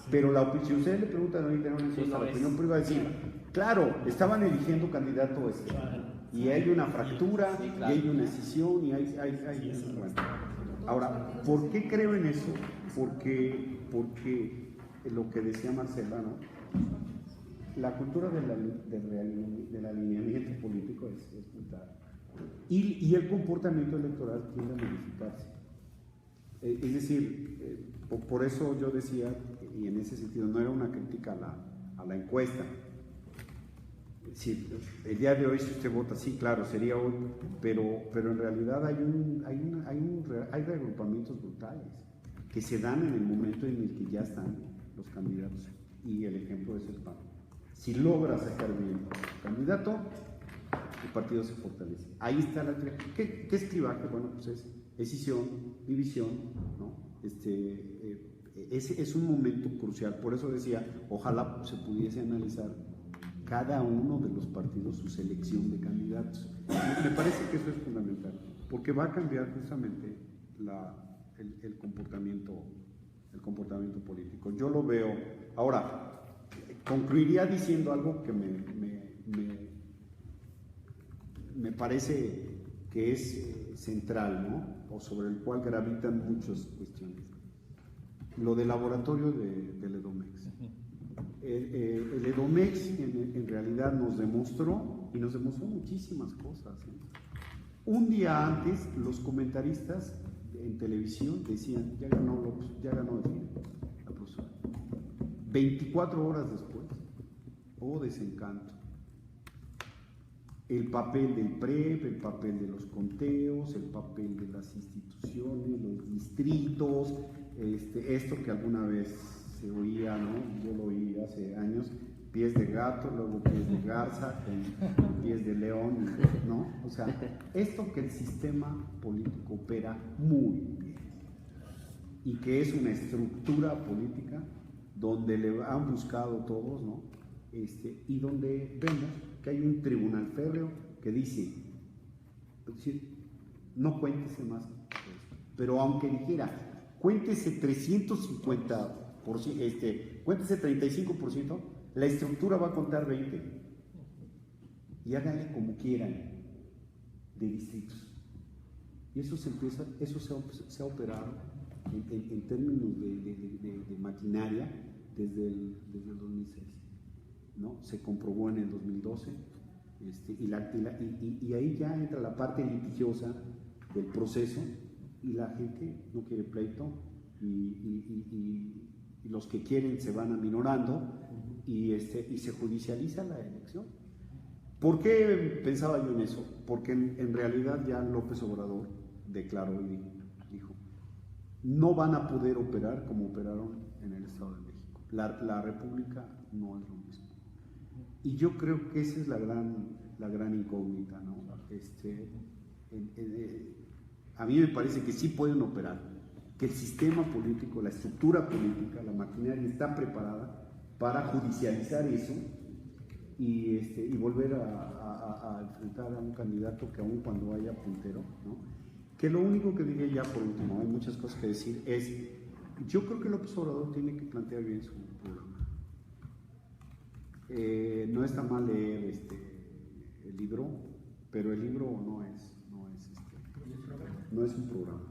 Pero si ustedes le preguntan ahorita en una encuesta, la opinión pública va a decir, claro, estaban eligiendo candidato y hay una fractura, y hay una escisión, y hay bueno. Ahora, ¿por qué creo en eso? Porque lo que decía Marcela, ¿no? La cultura del alineamiento político es brutal. Y el comportamiento electoral tiende a modificarse. Es decir, por eso yo decía, y en ese sentido no era una crítica a la encuesta. Si el día de hoy, si usted vota, sí, claro, sería hoy, pero en realidad hay reagrupamientos brutales que se dan en el momento en el que ya están los candidatos, y el ejemplo es el PAN. Si logra sacar bien su candidato, el partido se fortalece. Ahí está la... ¿Qué es clivaje? Bueno, pues es escisión, división, ¿no? Es un momento crucial. Por eso decía, ojalá se pudiese analizar cada uno de los partidos su selección de candidatos. Me parece que eso es fundamental, porque va a cambiar justamente el comportamiento político. Yo lo veo. Ahora, concluiría diciendo algo que me parece que es central, ¿no? O sobre el cual gravitan muchas cuestiones. Lo del laboratorio del Edomex. El Edomex en realidad nos demostró muchísimas cosas, ¿eh? Un día antes, los comentaristas en televisión decían, ya ganó López, ya ganó el fin, la profesora. 24 horas después, desencanto. El papel del PREP, el papel de los conteos, el papel de las instituciones, los distritos, esto que alguna vez se oía, ¿no? Yo lo oí hace años, pies de gato, luego pies de garza, con pies de león, ¿no? O sea, esto que el sistema político opera muy bien y que es una estructura política donde le han buscado todos, ¿no? Y donde vemos que hay un tribunal férreo que dice, no cuéntese más, pero aunque dijera, cuéntese 350%, cuéntese 35%, la estructura va a contar 20%. Y háganle como quieran de distritos. Y eso se ha operado en términos de maquinaria desde el 2006. ¿No? Se comprobó en el 2012 y ahí ya entra la parte litigiosa del proceso y la gente no quiere pleito y los que quieren se van aminorando y se judicializa la elección. ¿Por qué pensaba yo en eso? Porque en realidad ya López Obrador declaró y dijo, no van a poder operar como operaron en el Estado de México. La República no es lo mismo. Y yo creo que esa es la gran incógnita, ¿no? A mí me parece que sí pueden operar, que el sistema político, la estructura política, la maquinaria está preparada para judicializar eso y volver a enfrentar a un candidato que aun cuando haya puntero, ¿no? Que lo único que diría ya por último, hay muchas cosas que decir, yo creo que López Obrador tiene que plantear bien su programa. No está mal leer el libro, pero el libro no es un programa.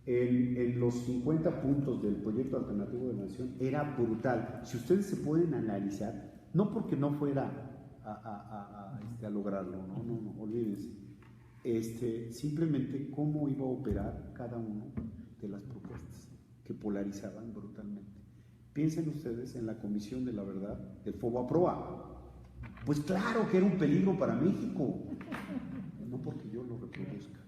En los 50 puntos del proyecto alternativo de la Nación era brutal. Si ustedes se pueden analizar, no porque no fuera a lograrlo, no, olvídense. Simplemente cómo iba a operar cada una de las propuestas que polarizaban brutalmente. Piensen ustedes en la Comisión de la Verdad del FOBAPROA. Pues claro que era un peligro para México, no porque yo lo reproduzca,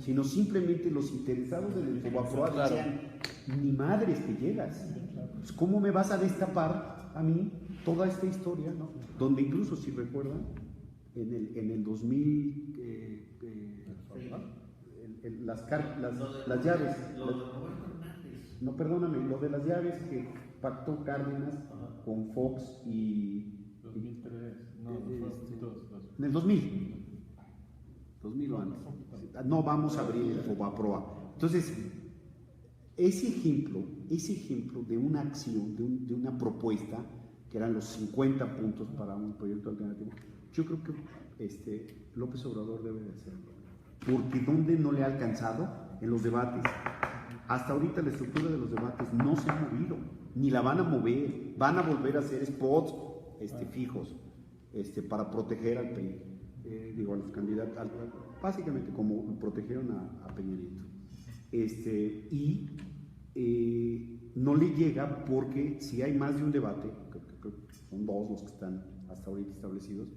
sino simplemente los interesados en el FOBAPROA decían, ni madres que llegas, pues ¿cómo me vas a destapar a mí toda esta historia, ¿no? Donde incluso, si recuerdan, en el 2000, las llaves, no, perdóname, lo de las llaves que pactó Cárdenas con Fox y 2003, en el 2000 o antes. No vamos a abrir el FOBAPROA. Entonces, ese ejemplo de una acción, de una propuesta, que eran los 50 puntos para un proyecto alternativo, yo creo que López Obrador debe de hacerlo. Porque ¿dónde no le ha alcanzado? En los debates. Hasta ahorita la estructura de los debates no se ha movido, ni la van a mover. Van a volver a hacer spots fijos para proteger al PRI, a los candidatos, básicamente como protegieron a Peña Nieto. No le llega porque si hay más de un debate, creo que son dos los que están hasta ahorita establecidos,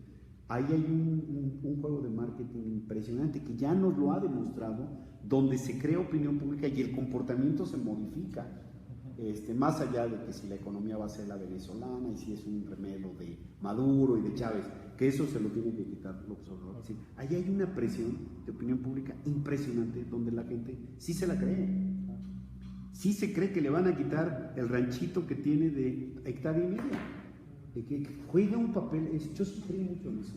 ahí hay un juego de marketing impresionante que ya nos lo ha demostrado, donde se crea opinión pública y el comportamiento se modifica. más allá de que si la economía va a ser la venezolana y si es un remedio de Maduro y de Chávez, que eso se lo tiene que quitar López Obrador. Sí, ahí hay una presión de opinión pública impresionante donde la gente sí se la cree. Sí se cree que le van a quitar el ranchito que tiene de hectárea y media. De que juega un papel, yo sí creo mucho en eso.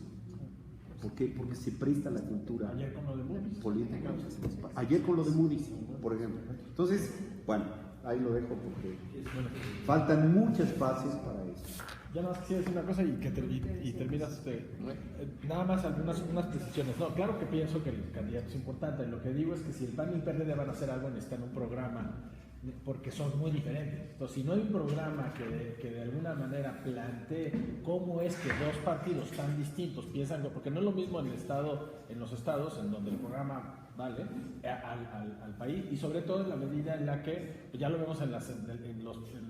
¿Por qué? Porque se presta la cultura Ayer con lo de Moody's. política. Ayer con lo de Moody's, por ejemplo. Entonces, bueno, ahí lo dejo porque faltan muchas fases para eso. Ya nada más quisiera decir una cosa y terminas nada más unas precisiones. No, claro que pienso que el candidato es importante. Lo que digo es que si el PAN y el PRD van a hacer algo, necesitan un programa, porque son muy diferentes. Entonces, si no hay un programa que de alguna manera plantee cómo es que dos partidos tan distintos piensan, porque no es lo mismo en los estados en donde el programa vale al país, y sobre todo en la medida en la que ya lo vemos en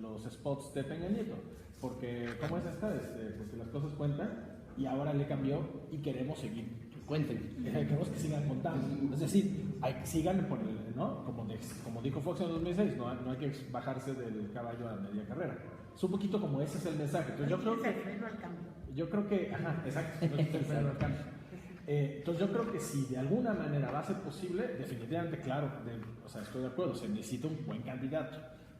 los spots de Peña Nieto, porque ¿cómo es esta? Porque las cosas cuentan y ahora le cambió y queremos seguir. Cuenten, queremos que sigan contando, es decir, sigan por ¿no? Como dijo Fox en el 2006, no hay que bajarse del caballo a media carrera. Es un poquito como ese es el mensaje. Entonces, yo creo que, ajá, exacto, no es el freno al cambio. Entonces yo creo que si de alguna manera va a ser posible, definitivamente, claro, estoy de acuerdo, se necesita un buen candidato.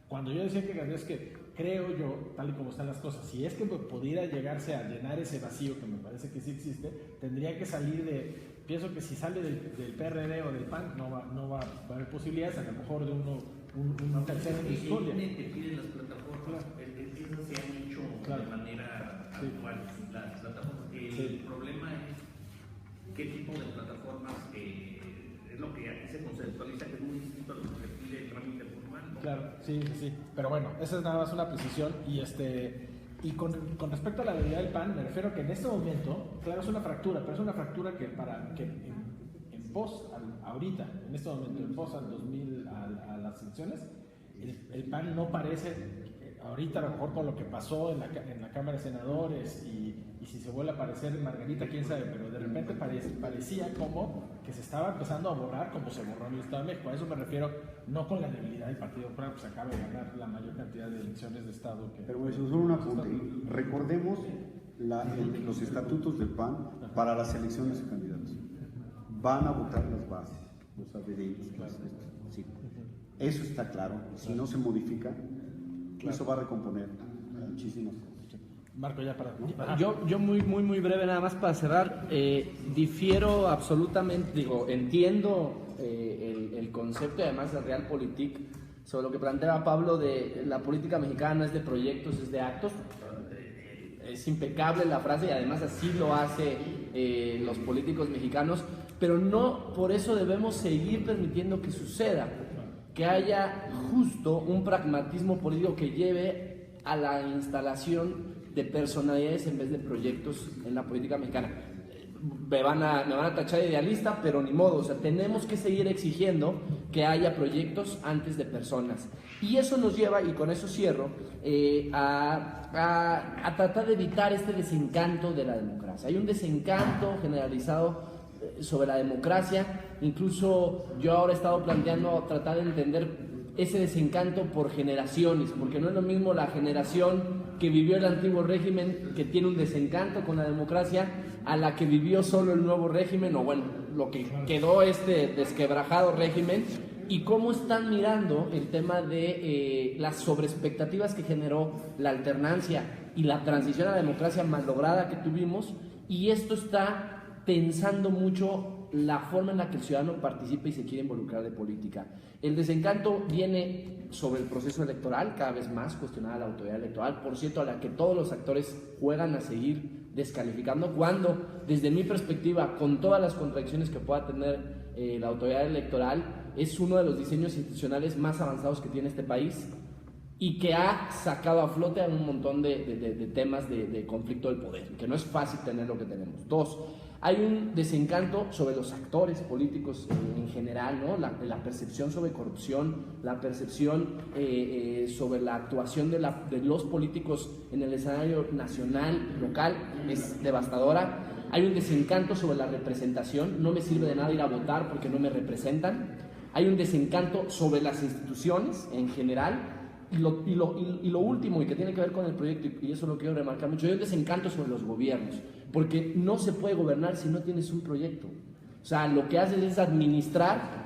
Cuando yo decía que es que creo yo, tal y como están las cosas, si es que pudiera llegarse a llenar ese vacío, que me parece que sí existe, tendría que salir pienso que si sale del PRD o del PAN, no va a haber posibilidades, a lo mejor de un tercero en discordia. Que piden las plataformas, eso se han hecho de manera actual, las plataformas. El problema es qué tipo de plataformas es lo que aquí se conceptualiza, que es muy distinto a lo que pide el trámite formal, ¿no? Claro, sí. Pero bueno, esa es nada más una precisión. Y con respecto a la debilidad del PAN, me refiero a que en este momento, claro, es una fractura, pero es una fractura que en pos, ahorita, en este momento, en pos al 2000, a las elecciones, el PAN no parece, ahorita a lo mejor con lo que pasó en la Cámara de Senadores y si se vuelve a aparecer Margarita, quién sabe, pero de repente parecía como que se estaba empezando a borrar como se borró en el Estado de México. A eso me refiero, no con la debilidad del Partido Popular, pues acaba de ganar la mayor cantidad de elecciones de Estado. Pero eso es un apunte. Recordemos los estatutos del PAN para las elecciones de candidatos. Van a votar las bases, los adheridos. Sí. Eso está claro. Si no se modifica, eso va a recomponer muchísimas cosas. Marco, ya para... Yo muy breve nada más para cerrar. Difiero absolutamente, entiendo el concepto y además el realpolitik sobre lo que planteaba Pablo de la política mexicana es de proyectos, es de actos. Es impecable la frase y además así lo hace los políticos mexicanos, pero no por eso debemos seguir permitiendo que suceda, que haya justo un pragmatismo político que lleve a la instalación de personalidades en vez de proyectos en la política mexicana. Me van a tachar de idealista, pero ni modo, tenemos que seguir exigiendo que haya proyectos antes de personas. Y eso nos lleva, y con eso cierro, a tratar de evitar este desencanto de la democracia. Hay un desencanto generalizado sobre la democracia, incluso yo ahora he estado planteando tratar de entender ese desencanto por generaciones, porque no es lo mismo la generación que vivió el antiguo régimen, que tiene un desencanto con la democracia, a la que vivió solo el nuevo régimen, o bueno, lo que quedó desquebrajado régimen, y cómo están mirando el tema de las sobreexpectativas que generó la alternancia y la transición a la democracia malograda que tuvimos, y esto está pensando mucho la forma en la que el ciudadano participa y se quiere involucrar de política. El desencanto viene sobre el proceso electoral, cada vez más cuestionada la autoridad electoral, por cierto, a la que todos los actores juegan a seguir descalificando, cuando, desde mi perspectiva, con todas las contradicciones que pueda tener la autoridad electoral, es uno de los diseños institucionales más avanzados que tiene este país y que ha sacado a flote a un montón de temas de conflicto del poder, que no es fácil tener lo que tenemos. Dos, hay un desencanto sobre los actores políticos en general, ¿no? La percepción sobre corrupción, la percepción sobre la actuación de los políticos en el escenario nacional, local, es devastadora. Hay un desencanto sobre la representación, no me sirve de nada ir a votar porque no me representan. Hay un desencanto sobre las instituciones en general. Y lo último, y que tiene que ver con el proyecto, y eso lo quiero remarcar mucho, yo desencanto sobre los gobiernos, porque no se puede gobernar si no tienes un proyecto. O sea, lo que haces es administrar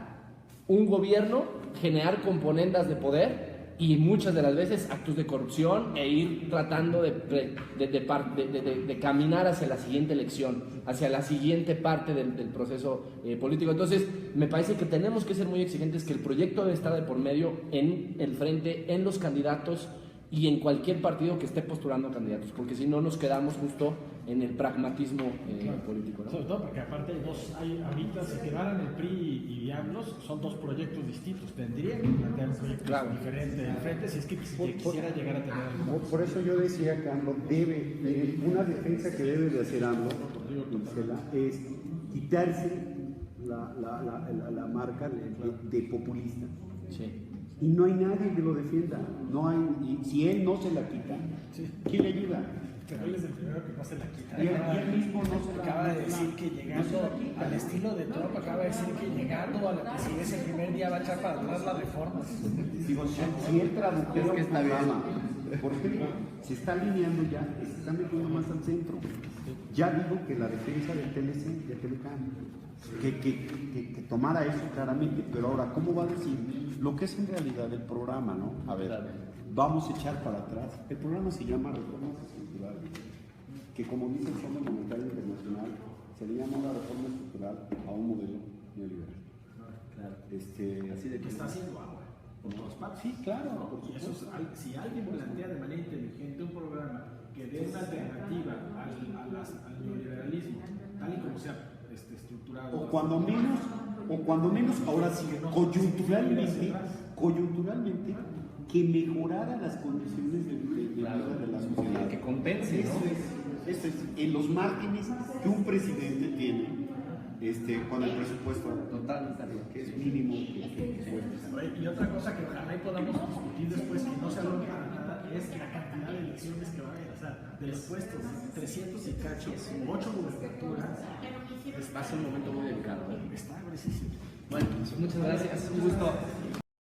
un gobierno, generar componendas de poder y muchas de las veces actos de corrupción e ir tratando de caminar hacia la siguiente elección, hacia la siguiente parte del proceso político. Entonces, me parece que tenemos que ser muy exigentes, que el proyecto debe estar de por medio en el frente, en los candidatos y en cualquier partido que esté postulando candidatos, porque si no nos quedamos justo en el pragmatismo político, ¿no? Sobre todo porque aparte ahorita si quedaran el PRI y Diablos, son dos proyectos distintos, tendrían que plantear un proyecto diferente al frente si es que quisiera llegar a tener algo. Por eso yo decía que AMLO debe, una defensa que debe de hacer AMLO, Marcela, es quitarse la marca de populista. Sí. Y no hay nadie que lo defienda. No hay, y si él no se la quita, ¿quién le ayuda? Pero él es el primero que no se la quita. Y él mismo no se la Acaba de decir que llegando al estilo de Trump, acaba de decir que llegando a la presidencia el primer día va a echar para atrás las reformas. Digo, si él tradujera un programa, por ejemplo, se está alineando ya, se está metiendo más al centro. Ya digo que la defensa del TLC, de Telecam, que tomara eso claramente, pero ahora, ¿cómo va a decir lo que es en realidad el programa, no? A ver, vamos a echar para atrás. El programa se llama Reformas Estructurales, que como dice el Fondo Monetario Internacional, se le llama una reforma estructural a un modelo neoliberal. Claro. Así de que está haciendo agua por todas partes. Sí, claro. Y eso si alguien plantea de manera inteligente un programa que dé una alternativa al neoliberalismo, tal y como sea estructurado. O cuando menos, ahora sí, coyunturalmente, que mejorara las condiciones de vida de la sociedad. Que compense, ¿no? Eso es, en los márgenes que un presidente tiene con el presupuesto Totalmente. que es mínimo que cueste. Y otra cosa que ojalá y podamos discutir después, que no se habla para nada, es la cantidad de elecciones que va a haber. O sea, de los puestos 300 y cachos, 8 gubernaturas. Va a ser un momento muy delicado. Está gruesísimo. Bueno, muchas gracias. Un gusto.